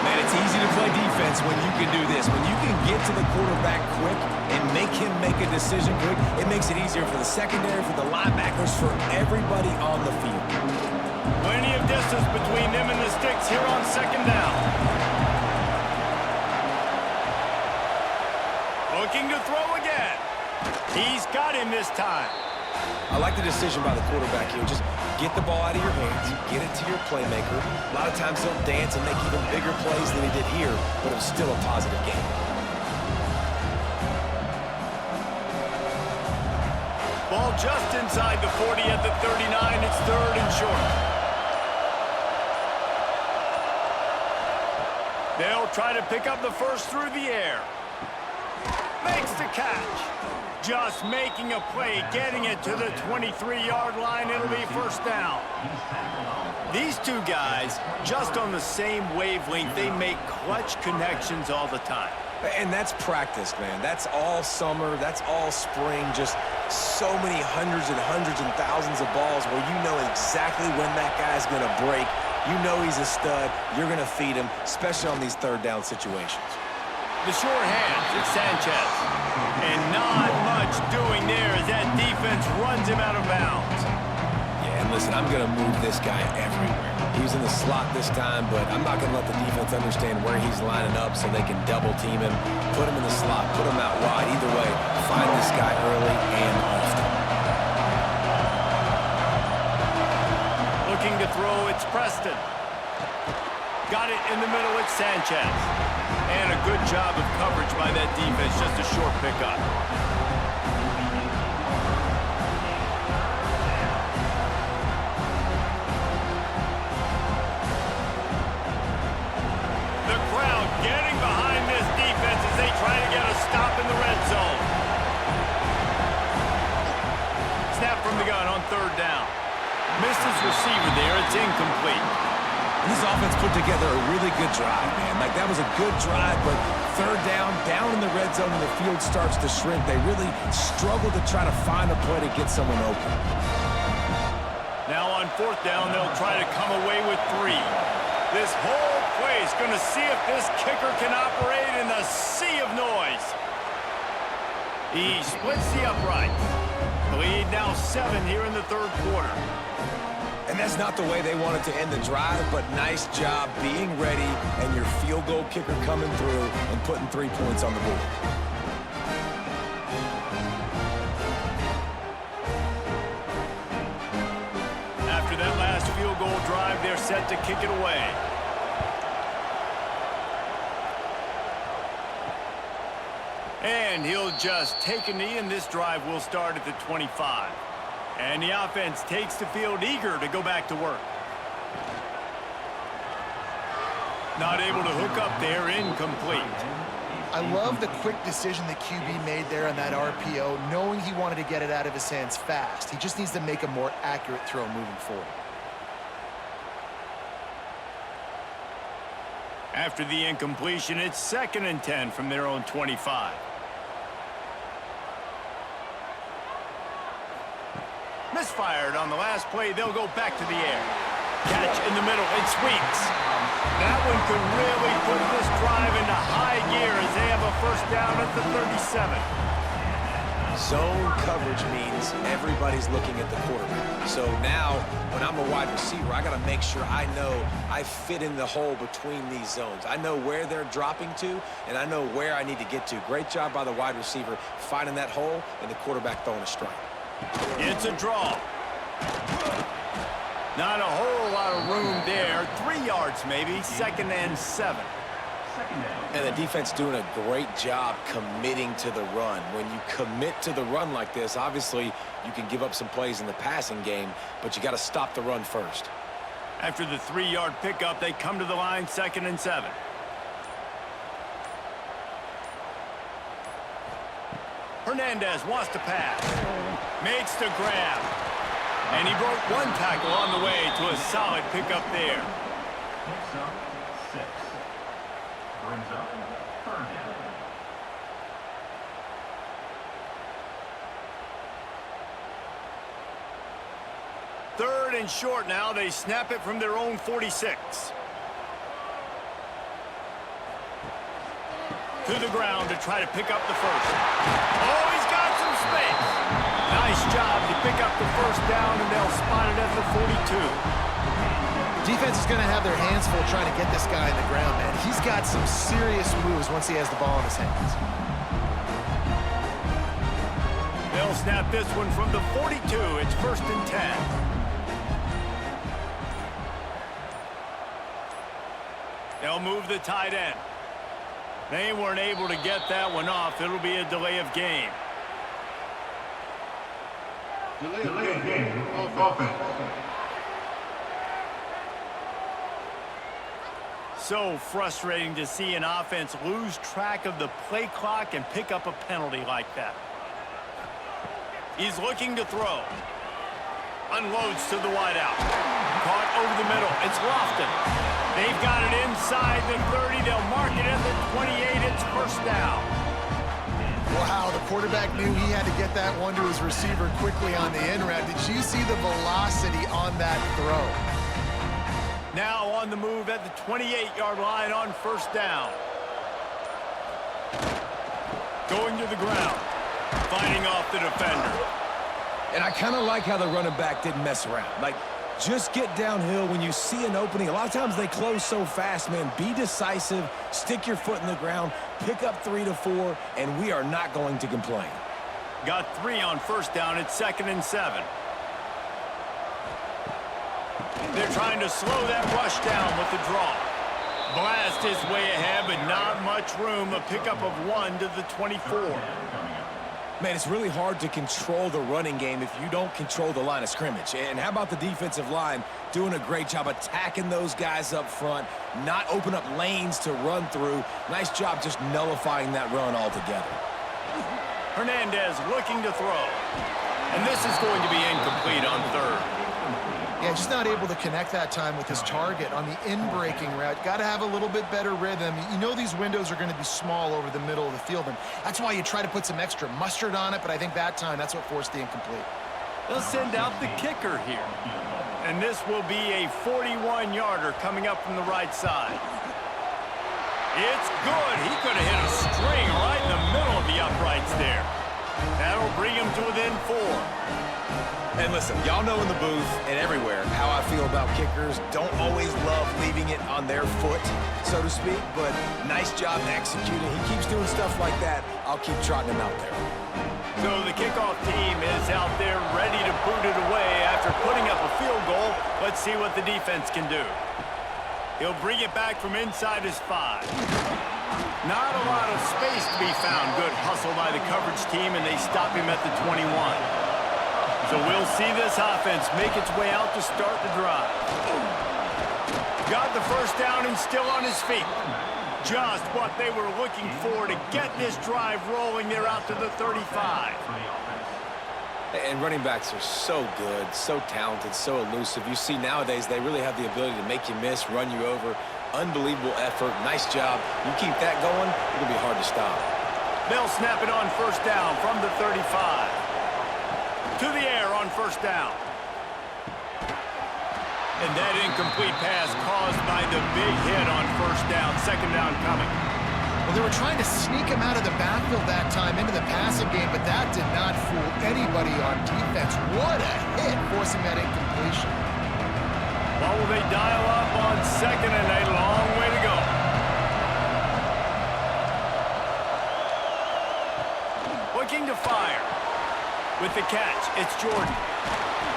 Man, it's easy to play defense when you can do this. When you can get to the quarterback quick and make him make a decision quick, it makes it easier for the secondary, for the linebackers, for everybody on the field. Plenty of distance between them and the sticks here on 2nd down. Looking to throw again. He's got him this time. I like the decision by the quarterback here. Just get the ball out of your hands, get it to your playmaker. A lot of times he'll dance and make even bigger plays than he did here, but it was still a positive game. Ball just inside the 40 at the 39. It's 3rd and short. They'll try to pick up the first through the air. Makes the catch. Just making a play, getting it to the 23-yard line. It'll be first down. These two guys, just on the same wavelength, they make clutch connections all the time. And that's practice, man. That's all summer. That's all spring. Just so many hundreds and thousands of balls where you know exactly when that guy's going to break. You know he's a stud. You're going to feed him, especially on these 3rd down situations. The short hands, it's Sanchez. And not much doing there as that defense runs him out of bounds. Yeah, and listen, I'm going to move this guy everywhere. He was in the slot this time, but I'm not going to let the defense understand where he's lining up so they can double team him, put him in the slot, put him out wide. Either way, find this guy early and often. Looking to throw, it's Preston. Got it in the middle, it's Sanchez. And a good job of coverage by that defense, just a short pickup. The crowd getting behind this defense as they try to get a stop in the red zone. Snap from the gun on 3rd down. Misses receiver there, it's incomplete. This offense put together a really good drive, man. Like, that was a good drive, but 3rd down in the red zone, and the field starts to shrink. They really struggle to try to find a play to get someone open. Now on 4th down, they'll try to come away with 3. This whole play is going to see if this kicker can operate in the sea of noise. He splits the uprights. The lead now 7 here in the 3rd quarter. And that's not the way they wanted to end the drive, but nice job being ready and your field goal kicker coming through and putting 3 points on the board. After that last field goal drive, they're set to kick it away. And he'll just take a knee, and this drive will start at the 25. And the offense takes the field eager to go back to work. Not able to hook up there, incomplete. I love the quick decision the QB made there on that RPO, knowing he wanted to get it out of his hands fast. He just needs to make a more accurate throw moving forward. After the incompletion, it's 2nd and 10 from their own 25. Misfired on the last play. They'll go back to the air. Catch in the middle. It sweeps. That one could really put this drive into high gear as they have a first down at the 37. Zone coverage means everybody's looking at the quarterback. So now, when I'm a wide receiver, I got to make sure I know I fit in the hole between these zones. I know where they're dropping to, and I know where I need to get to. Great job by the wide receiver finding that hole and the quarterback throwing a strike. It's a draw. Not a whole lot of room there. 3 yards maybe. 2nd and 7. Second down. And the defense doing a great job committing to the run. When you commit to the run like this, obviously you can give up some plays in the passing game, but you got to stop the run first. After the 3-yard pickup, they come to the line, 2nd and 7. Hernandez wants to pass. Makes the grab. And he broke one tackle on the way to a solid pickup there. Picks up 6. Brings up 3rd down. Third and short now. They snap it from their own 46. To the ground to try to pick up the first. Oh, he's got some space. Nice job to pick up the first down, and they'll spot it at the 42. Defense is going to have their hands full trying to get this guy in the ground, man. He's got some serious moves once he has the ball in his hands. They'll snap this one from the 42. It's 1st and 10. They'll move the tight end. They weren't able to get that one off. It'll be a delay of game. Delay of game. Offense. So frustrating to see an offense lose track of the play clock and pick up a penalty like that. He's looking to throw. Unloads to the wideout. Caught over the middle. It's Lofton. They've got it inside the 30. They'll mark it at the 28. It's 1st down. Wow, the quarterback knew he had to get that one to his receiver quickly on the in route. Did you see the velocity on that throw? Now on the move at the 28-yard line on 1st down. Going to the ground. Fighting off the defender. And I kind of like how the running back didn't mess around. Like, just get downhill when you see an opening. A lot of times they close so fast, man. Be decisive, stick your foot in the ground, pick up 3 to 4, and we are not going to complain. Got 3 on 1st down. It's 2nd and 7. They're trying to slow that rush down with the draw. Blast his way ahead, but not much room. A pickup of 1 to the 24. Man, it's really hard to control the running game if you don't control the line of scrimmage. And how about the defensive line doing a great job attacking those guys up front, not open up lanes to run through. Nice job just nullifying that run altogether. Hernandez looking to throw. And this is going to be incomplete on 3rd. Yeah, just not able to connect that time with his target on the in-breaking route. Got to have a little bit better rhythm. You know these windows are going to be small over the middle of the field, and that's why you try to put some extra mustard on it, but I think that time that's what forced the incomplete. They'll send out the kicker here. And this will be a 41-yarder coming up from the right side. It's good. He could have hit a string right in the middle of the uprights there. That'll bring him to within 4. And listen, y'all know in the booth and everywhere how I feel about kickers. Don't always love leaving it on their foot, so to speak, but nice job executing. He keeps doing stuff like that. I'll keep trotting him out there. So the kickoff team is out there ready to boot it away after putting up a field goal. Let's see what the defense can do. He'll bring it back from inside his 5. Not a lot of space to be found. Good hustle by the coverage team, and they stop him at the 21. So we'll see this offense make its way out to start the drive. Got the 1st down and still on his feet. Just what they were looking for to get this drive rolling. They're out to the 35. And running backs are so good, so talented, so elusive. You see nowadays they really have the ability to make you miss, run you over. Unbelievable effort. Nice job. You keep that going, it'll be hard to stop. They'll snap it on 1st down from the 35. To the air on 1st down. And that incomplete pass caused by the big hit on 1st down. 2nd down coming. Well, they were trying to sneak him out of the backfield that time into the passing game, but that did not fool anybody on defense. What a hit, forcing that incompletion. Well, will they dial up on 2nd and a long way to go? Looking to fire. With the catch, it's Jordan.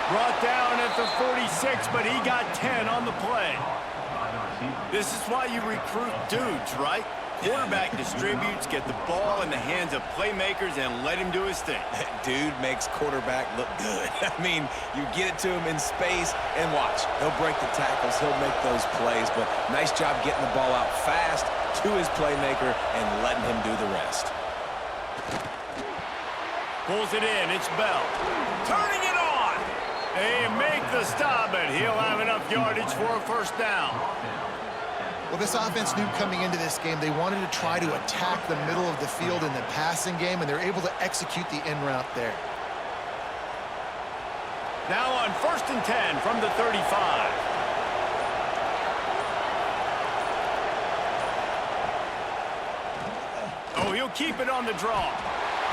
Brought down at the 46, but he got 10 on the play. This is why you recruit dudes, right? Quarterback distributes, get the ball in the hands of playmakers, and let him do his thing. Dude makes quarterback look good. I mean, you get it to him in space, and watch. He'll break the tackles. He'll make those plays, but nice job getting the ball out fast to his playmaker and letting him do the rest. Pulls it in. It's Bell. Turning it on. They make the stop, and he'll have enough yardage for a first down. Well, this offense knew coming into this game they wanted to try to attack the middle of the field in the passing game, and they're able to execute the in route there. Now on 1st and 10 from the 35. Oh, he'll keep it on the draw.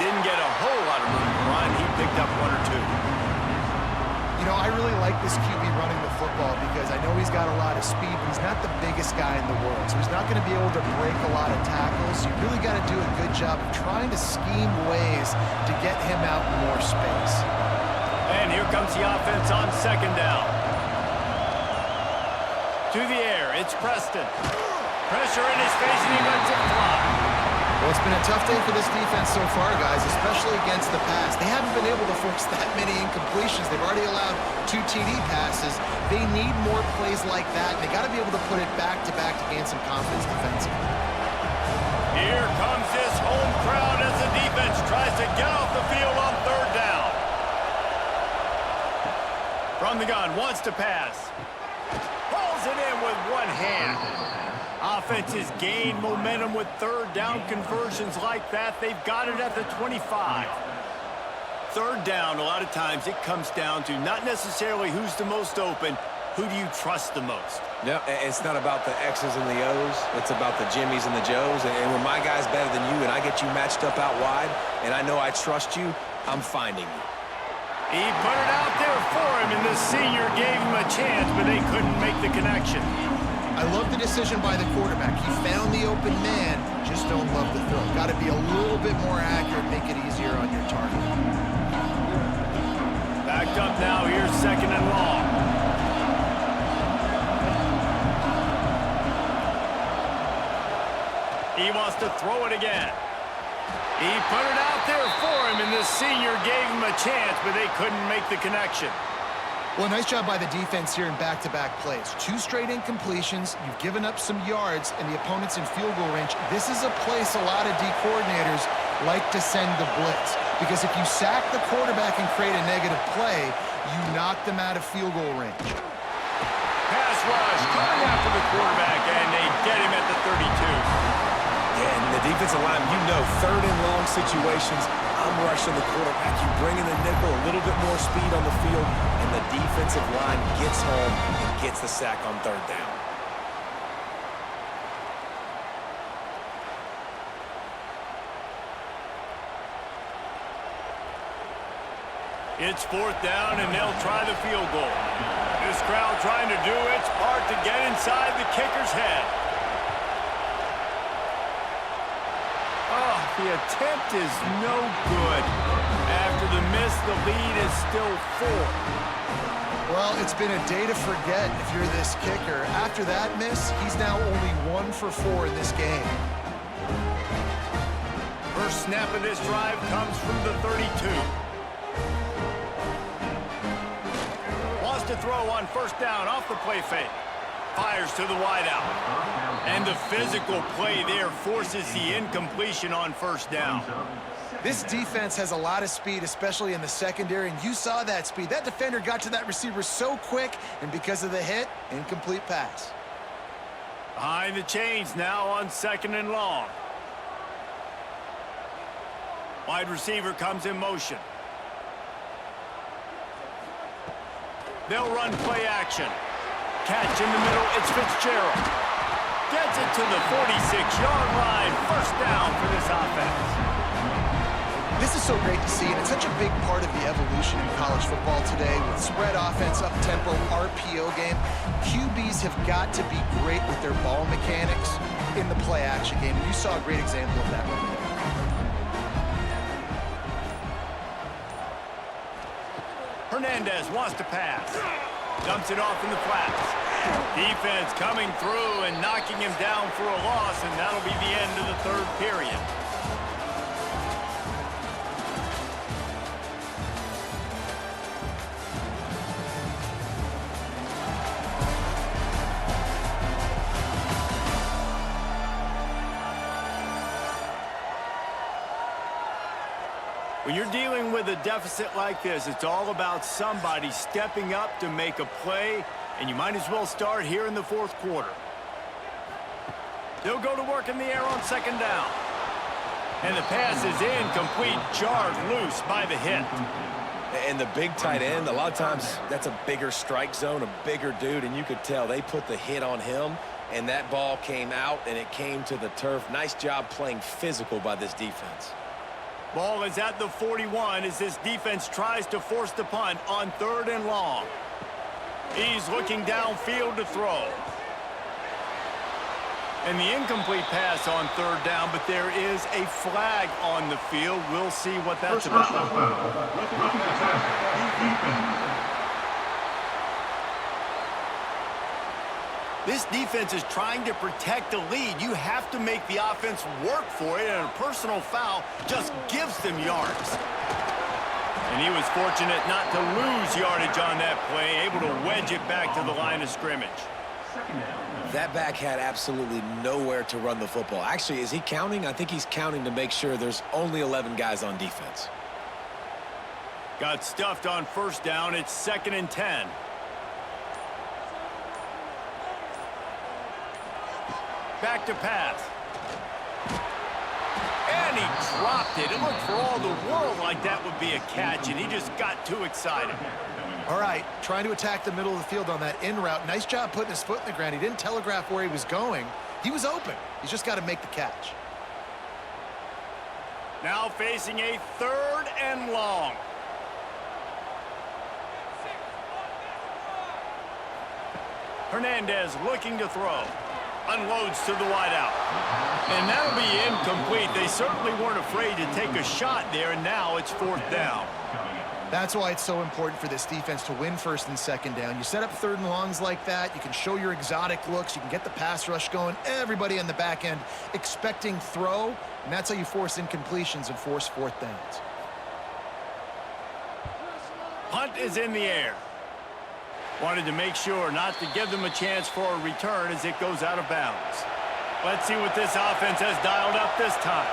Didn't get a whole lot of room to run. He picked up 1 or 2. You know, I really like this QB running the football because I know he's got a lot of speed, but he's not the biggest guy in the world, so he's not going to be able to break a lot of tackles. You really got to do a good job of trying to scheme ways to get him out in more space. And here comes the offense on 2nd down. To the air, it's Preston. Pressure in his face, and he lets it fly. Well, it's been a tough day for this defense so far, guys, especially against the pass. They haven't been able to force that many incompletions. They've already allowed 2 TD passes. They need more plays like that, and they got to be able to put it back-to-back to gain some confidence defensively. Here comes this home crowd as the defense tries to get off the field on 3rd down. From the gun, wants to pass. Pulls it in with one hand. Offenses gain momentum with 3rd down conversions like that. They've got it at the 25. 3rd down, a lot of times it comes down to not necessarily who's the most open, who do you trust the most? No, it's not about the X's and the O's. It's about the Jimmies and the Joes. And when my guy's better than you and I get you matched up out wide and I know I trust you, I'm finding you. He put it out there for him, and the senior gave him a chance, but they couldn't make the connection. I love the decision by the quarterback. He found the open man, just don't love the throw. Got to be a little bit more accurate, make it easier on your target. Backed up now, here's 2nd and long. He wants to throw it again. He put it out there for him, and the senior gave him a chance, but they couldn't make the connection. Well, nice job by the defense here in back-to-back plays. 2 straight incompletions. You've given up some yards, and the opponent's in field goal range. This is a place a lot of D coordinators like to send the blitz, because if you sack the quarterback and create a negative play, you knock them out of field goal range. Pass rush, coming after the quarterback, and they get him at the 32. Yeah, and the defensive line, you know, 3rd and long situations, I'm rushing the quarterback. You bring in the nickel, a little bit more speed on the field, and the defensive line gets home and gets the sack on 3rd down. It's 4th down, and they'll try the field goal. This crowd trying to do its part to get inside the kicker's head. Oh, the attempt is no good. After the miss, the lead is still 4. Well, it's been a day to forget if you're this kicker. After that miss, he's now only 1 for 4 in this game. First snap of this drive comes from the 32. Wants to throw on 1st down off the play fake. Fires to the wideout. And the physical play there forces the incompletion on 1st down. This defense has a lot of speed, especially in the secondary, and you saw that speed. That defender got to that receiver so quick, and because of the hit, incomplete pass. Behind the chains now on 2nd and long. Wide receiver comes in motion. They'll run play action. Catch in the middle, it's Fitzgerald. Gets it to the 46-yard line. 1st down for this offense. This is so great to see, and it's such a big part of the evolution in college football today with spread offense, up-tempo, RPO game. QBs have got to be great with their ball mechanics in the play-action game, and you saw a great example of that right there. Hernandez wants to pass. Dumps it off in the flats. Defense coming through and knocking him down for a loss, and that'll be the end of the third period. When you're dealing with a deficit like this, it's all about somebody stepping up to make a play, and you might as well start here in the fourth quarter. They'll go to work in the air on second down. And the pass is incomplete, jarred loose by the hit. And the big tight end, a lot of times that's a bigger strike zone, a bigger dude, and you could tell they put the hit on him, and that ball came out, and it came to the turf. Nice job playing physical by this defense. Ball is at the 41 as this defense tries to force the punt on 3rd and long. He's looking downfield to throw. And the incomplete pass on 3rd down, but there is a flag on the field. We'll see what that's about. This defense is trying to protect the lead. You have to make the offense work for it, and a personal foul just gives them yards. And he was fortunate not to lose yardage on that play, able to wedge it back to the line of scrimmage. That back had absolutely nowhere to run the football. Actually, is he counting? I think he's counting to make sure there's only 11 guys on defense. Got stuffed on 1st down. It's 2nd and 10. Back to pass. And he dropped it. It looked for all the world like that would be a catch, and he just got too excited. All right, trying to attack the middle of the field on that in route. Nice job putting his foot in the ground. He didn't telegraph where he was going. He was open. He's just got to make the catch. Now facing a 3rd and long. Hernandez looking to throw. Unloads to the wideout. And that'll be incomplete. They certainly weren't afraid to take a shot there, and now it's 4th down. That's why it's so important for this defense to win 1st and 2nd down. You set up 3rd and longs like that. You can show your exotic looks. You can get the pass rush going. Everybody on the back end expecting throw, and that's how you force incompletions and force 4th downs. Punt is in the air. Wanted to make sure not to give them a chance for a return as it goes out of bounds. Let's see what this offense has dialed up this time.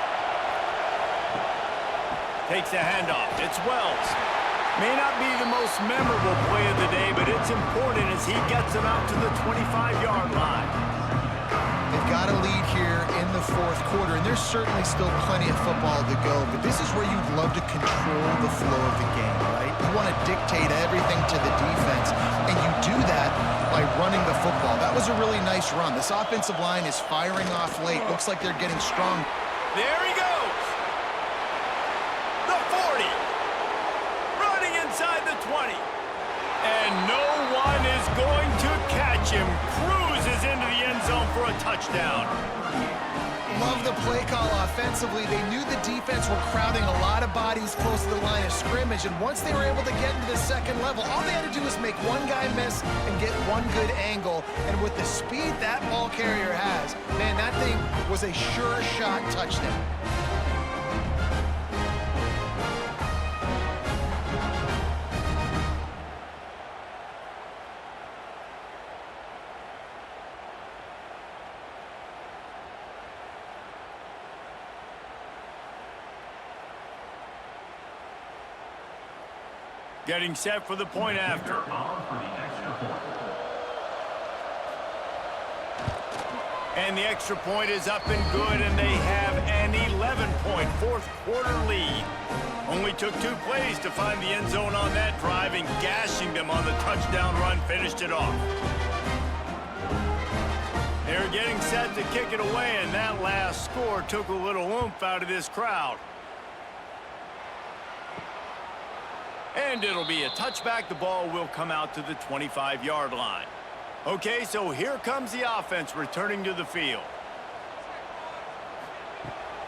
Takes the handoff. It's Wells. May not be the most memorable play of the day, but it's important as he gets them out to the 25-yard line. They've got a lead here in the 4th quarter, and there's certainly still plenty of football to go, but this is where you'd love to control the flow of the game, right? You want to dictate everything to the defense, and you do that by running the football. That was a really nice run. This offensive line is firing off late. Looks like they're getting strong. There he goes. The 40. Running inside the 20. And no one is going to catch him. Cruises into the end zone for a touchdown. Love the play call offensively. They knew the defense were crowding a lot of bodies close to the line of scrimmage, and once they were able to get into the 2nd level, all they had to do was make one guy miss and get one good angle. And with the speed that ball carrier has, man, that thing was a sure shot touchdown. Getting set for the point after. And the extra point is up and good, and they have an 11-point 4th quarter lead. Only took 2 plays to find the end zone on that drive, and gashing them on the touchdown run finished it off. They're getting set to kick it away, and that last score took a little oomph out of this crowd. And it'll be a touchback. The ball will come out to the 25-yard line. Okay, so here comes the offense returning to the field.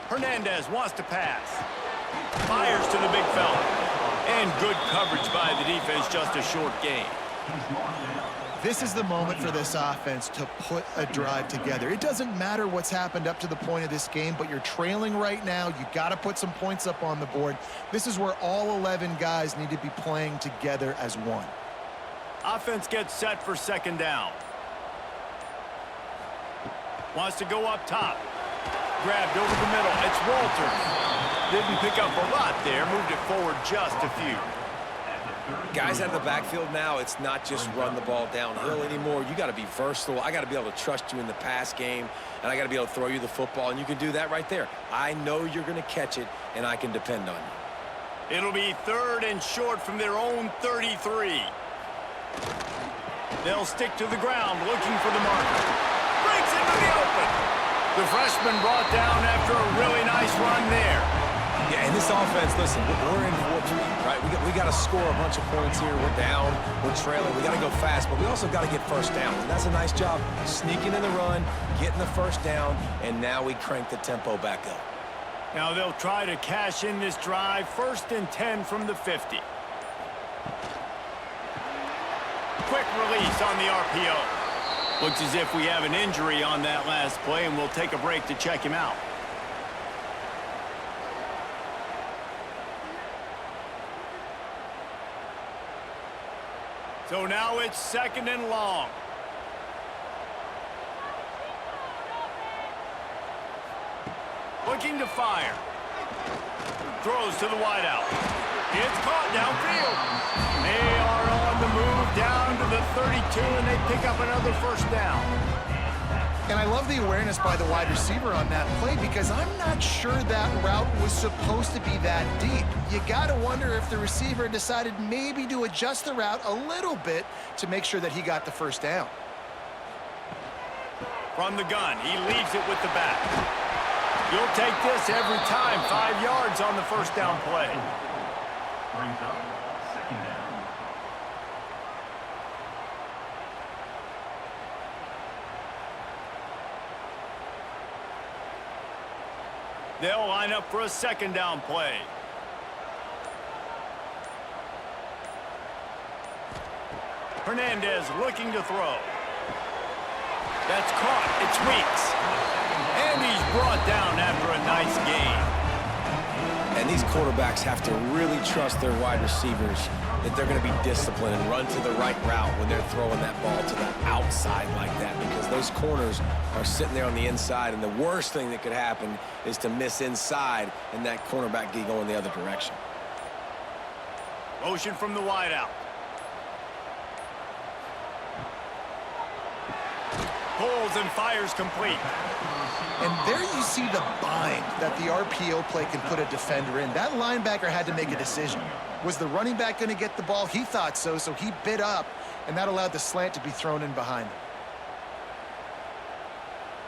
Hernandez wants to pass. Fires to the big fella. And good coverage by the defense, just a short gain. This is the moment for this offense to put a drive together. It doesn't matter what's happened up to the point of this game, but you're trailing right now. You got to put some points up on the board. This is where all 11 guys need to be playing together as one. Offense gets set for second down. Wants to go up top. Grabbed over the middle. It's Walters. Didn't pick up a lot there. Moved it forward just a few. Guys out of the backfield now, it's not just run the ball downhill anymore. You got to be versatile. I got to be able to trust you in the pass game, and I got to be able to throw you the football, and you can do that right there. I know you're going to catch it, and I can depend on you. It'll be 3rd and short from their own 33. They'll stick to the ground looking for the marker. Breaks into the open. The freshman brought down after a really nice run there. Yeah, and this offense, listen, we're in for a treat, right? We got to score a bunch of points here. We're down, we're trailing. We got to go fast, but we also got to get first down. And that's a nice job sneaking in the run, getting the first down, and now we crank the tempo back up. Now they'll try to cash in this drive. 1st and 10 from the 50. Quick release on the RPO. Looks as if we have an injury on that last play, and we'll take a break to check him out. So now it's 2nd and long. Looking to fire. Throws to the wideout. It's caught downfield. They are on the move down to the 32, and they pick up another first down. And I love the awareness by the wide receiver on that play because I'm not sure that route was supposed to be that deep. You got to wonder if the receiver decided maybe to adjust the route a little bit to make sure that he got the first down. From the gun, he leaves it with the back. You'll take this every time. 5 yards on the first down play. Brings up 2nd down. They'll line up for a 2nd down play. Hernandez looking to throw. That's caught. It's Weeks. And he's brought down after a nice gain. And these quarterbacks have to really trust their wide receivers that they're going to be disciplined and run to the right route when they're throwing that ball to the outside like that, because those corners are sitting there on the inside, and the worst thing that could happen is to miss inside and that cornerback get going the other direction. Motion from the wideout. Pulls and fires complete. And there you see the bind that the RPO play can put a defender in. That linebacker had to make a decision. Was the running back going to get the ball? He thought so, so he bit up, and that allowed the slant to be thrown in behind him.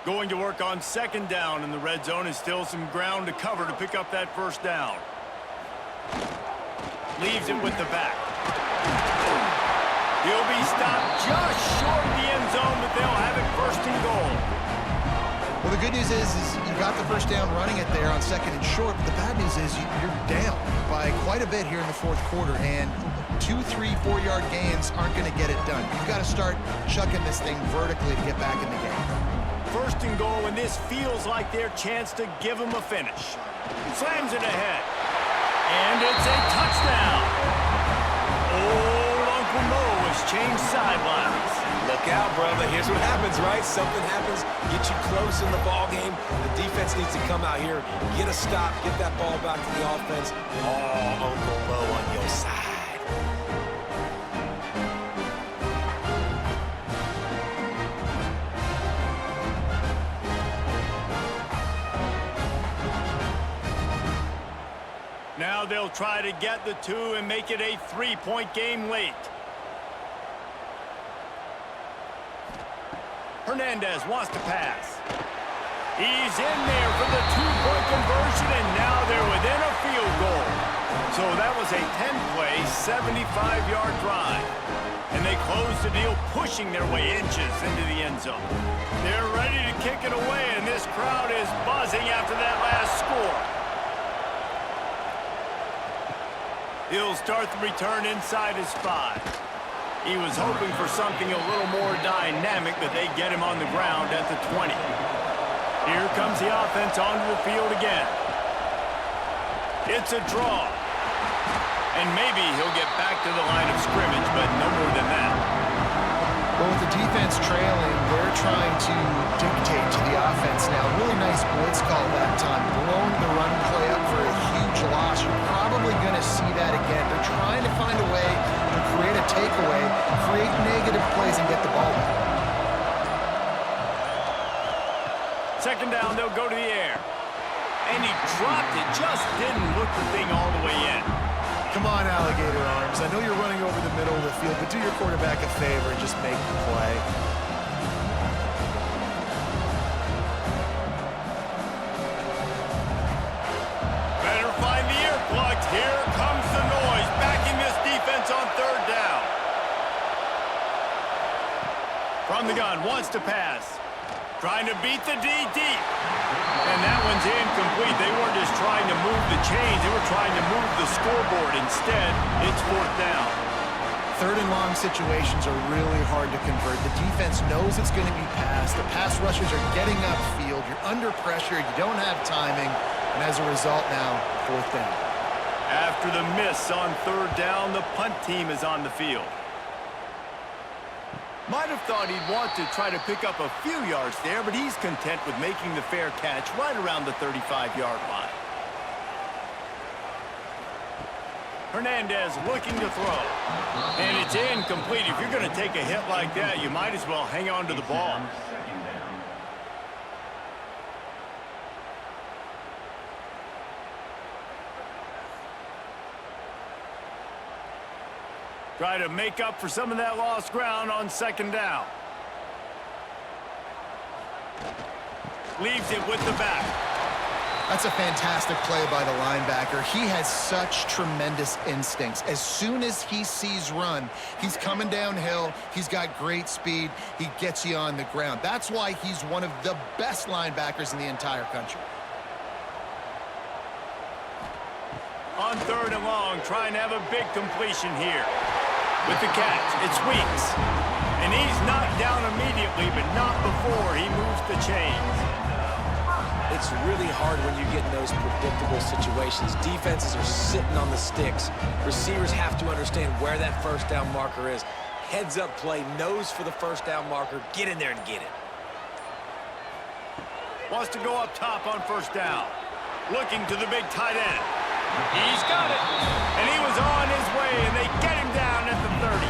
Going to work on 2nd down in the red zone, is still some ground to cover to pick up that first down. Leaves it with the back. He'll be stopped just short of the end zone, but they'll have it 1st and goal. Well, the good news is you got the first down running it there on 2nd and short, but the bad news is you're down by quite a bit here in the 4th quarter, and 2, 3, 4-yard gains aren't going to get it done. You've got to start chucking this thing vertically to get back in the game. 1st and goal, and this feels like their chance to give them a finish. Slams it ahead. And it's a touchdown. Old Uncle Mo has changed sidelines. Look out, brother. Here's what happens, right? Something happens, get you close in the ball game. The defense needs to come out here, get a stop, get that ball back to the offense. Oh, Uncle Mo on your side. Now they'll try to get the 2 and make it a 3-point game late. Hernandez wants to pass. He's in there for the 2-point conversion, and now they're within a field goal. So that was a 10-play, 75-yard drive. And they close the deal, pushing their way inches into the end zone. They're ready to kick it away, and this crowd is buzzing after that last score. He'll start the return inside his 5. He was hoping for something a little more dynamic, but they get him on the ground at the 20. Here comes the offense onto the field again. It's a draw. And maybe he'll get back to the line of scrimmage, but no more than that. Well, with the defense trailing, they're trying to dictate to the offense now. Really nice blitz call that time. Blowing the run play up for a huge loss. You're probably going to see that again. They're trying to find a way to create a takeaway, create negative plays, and get the ball back. Second down, they'll go to the air. And he dropped it. Just didn't look the thing all the way in. Come on, alligator arms. I know you're running over the middle of the field, but do your quarterback a favor and just make the play. Better find the earplugs. Here comes the noise. Backing this defense on third down. From the gun, wants to pass. Trying to beat the D deep. And that one's incomplete. They weren't just trying to move the chains. They were trying to move the scoreboard. Instead, it's fourth down. Third and long situations are really hard to convert. The defense knows it's going to be passed. The pass rushers are getting upfield. You're under pressure. You don't have timing. And as a result now, fourth down. After the miss on third down, the punt team is on the field. Might have thought he'd want to try to pick up a few yards there, but he's content with making the fair catch right around the 35-yard line. Hernandez looking to throw. And it's incomplete. If you're going to take a hit like that, you might as well hang on to the ball. Try to make up for some of that lost ground on second down. Leaves it with the back. That's a fantastic play by the linebacker. He has such tremendous instincts. As soon as he sees run, he's coming downhill. He's got great speed. He gets you on the ground. That's why he's one of the best linebackers in the entire country. On third and long, trying to have a big completion here. With the catch, it's Weeks. And he's knocked down immediately, but not before he moves the chains. It's really hard when you get in those predictable situations. Defenses are sitting on the sticks. Receivers have to understand where that first down marker is. Heads up play, nose for the first down marker. Get in there and get it. Wants to go up top on first down. Looking to the big tight end. He's got it. And he was on his way, and they get him down at the 30.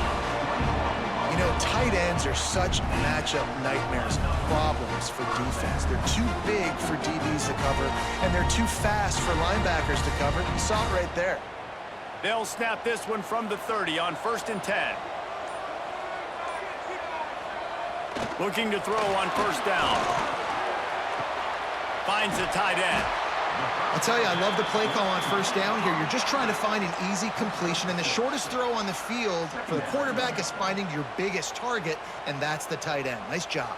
You know, tight ends are such matchup nightmares and problems for defense. They're too big for DBs to cover, and they're too fast for linebackers to cover. You saw it right there. They'll snap this one from the 30 on 1st and 10. Looking to throw on first down. Finds the tight end. I'll tell you, I love the play call on first down here. You're just trying to find an easy completion, and the shortest throw on the field for the quarterback is finding your biggest target, and that's the tight end. Nice job.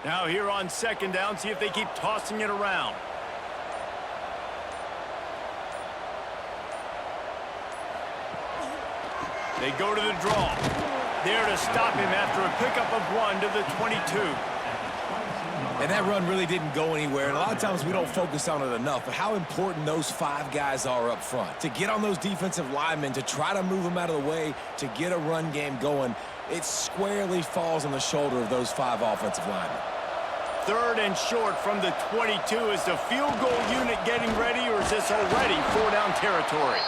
Now here on second down, see if they keep tossing it around. They go to the draw. There to stop him after a pickup of 1 to the 22. And that run really didn't go anywhere, and a lot of times we don't focus on it enough, but how important those 5 guys are up front. To get on those defensive linemen, to try to move them out of the way, to get a run game going, it squarely falls on the shoulder of those 5 offensive linemen. Third and short from the 22. Is the field goal unit getting ready, or is this already 4-down territory?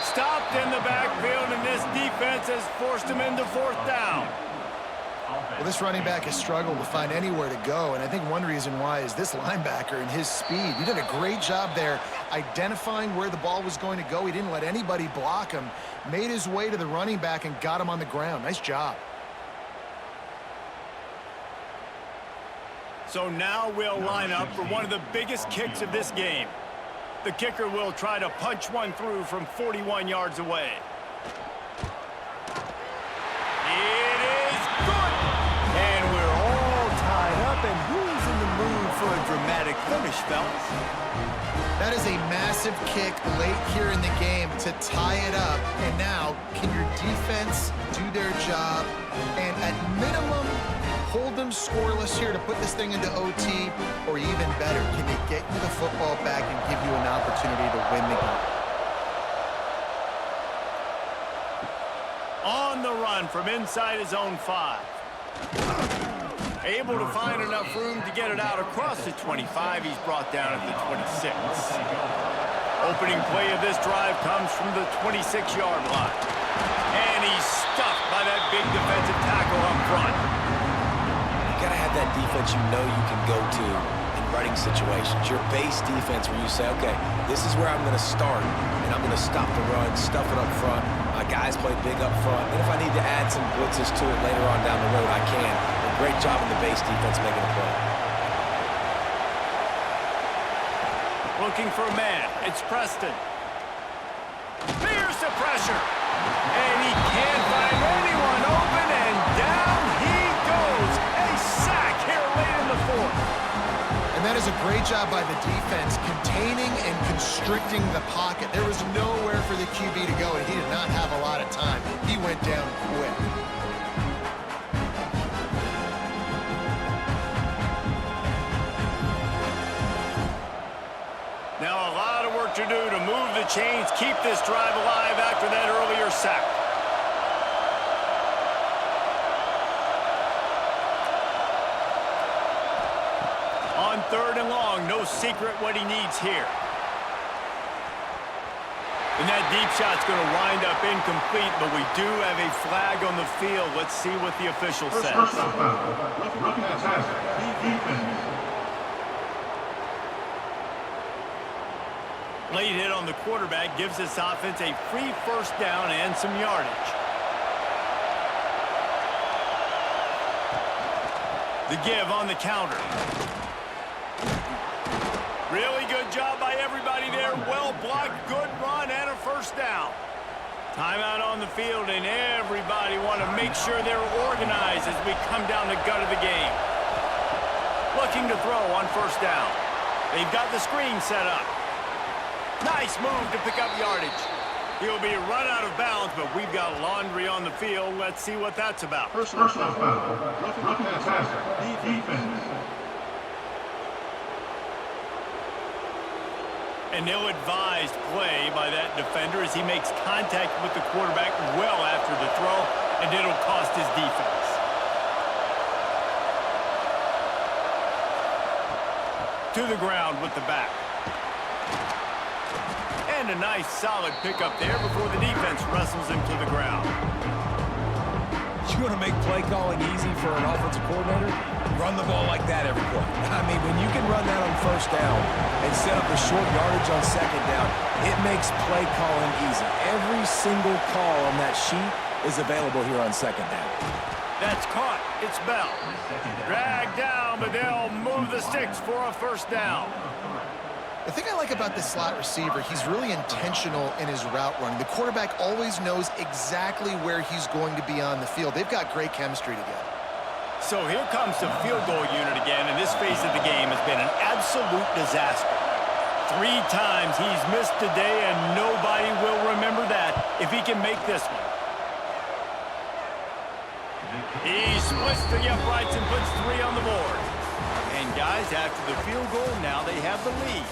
Stopped in the backfield, and this defense has forced him into 4th down. Well, this running back has struggled to find anywhere to go, and I think one reason why is this linebacker and his speed. He did a great job there identifying where the ball was going to go. He didn't let anybody block him, made his way to the running back and got him on the ground. Nice job. So now we'll line up for one of the biggest kicks of this game. The kicker will try to punch one through from 41 yards away. It is good! And we're all tied up, and who's in the mood for a dramatic finish? finish, fellas. That is a massive kick late here in the game to tie it up. And now, can your defense do their job and at minimum hold them scoreless here to put this thing into OT? Or even better, can they get you the football back and give you an opportunity to win the game? On the run from inside his own 5. Able to find enough room to get it out across the 25. He's brought down at the 26. Opening play of this drive comes from the 26-yard line. And he's stuffed by that big defensive tackle up front. You got to have that defense you know you can go to in running situations. Your base defense where you say, okay, this is where I'm going to start, and I'm going to stop the run, stuff it up front. My guys play big up front. And if I need to add some blitzes to it later on down the road, I can. Great job in the base defense making a play. Looking for a man. It's Preston. Here's the pressure. And he can't find anyone open, and down he goes. A sack here late in the 4th. And that is a great job by the defense, containing and constricting the pocket. There was nowhere for the QB to go, and he did not have a lot of time. He went down quick. Now a lot of work to do to move the chains, keep this drive alive after that earlier sack. On 3rd and long, no secret what he needs here. And that deep shot's going to wind up incomplete, but we do have a flag on the field. Let's see what the official says. Late hit on the quarterback gives this offense a free 1st down and some yardage. The give on the counter. Really good job by everybody there. Well blocked, good run, and a 1st down. Timeout on the field, and everybody want to make sure they're organized as we come down the gut of the game. Looking to throw on 1st down. They've got the screen set up. Nice move to pick up yardage. He'll be run out of bounds, but we've got laundry on the field. Let's see what that's about. Personal foul. Defense. An ill-advised play by that defender as he makes contact with the quarterback well after the throw, and it'll cost his defense. To the ground with the back. And a nice solid pickup there before the defense wrestles him to the ground. You want to make play calling easy for an offensive coordinator? Run the ball like that every play. I mean, when you can run that on 1st down and set up the short yardage on 2nd down, it makes play calling easy. Every single call on that sheet is available here on 2nd down. That's caught. It's Bell. Dragged down, but they'll move the sticks for a 1st down. The thing I like about this slot receiver, he's really intentional in his route running. The quarterback always knows exactly where he's going to be on the field. They've got great chemistry together. So here comes the field goal unit again, and this phase of the game has been an absolute disaster. 3 times he's missed today, and nobody will remember that if he can make this one. He splits the uprights and puts 3 on the board. And guys, after the field goal, now they have the lead.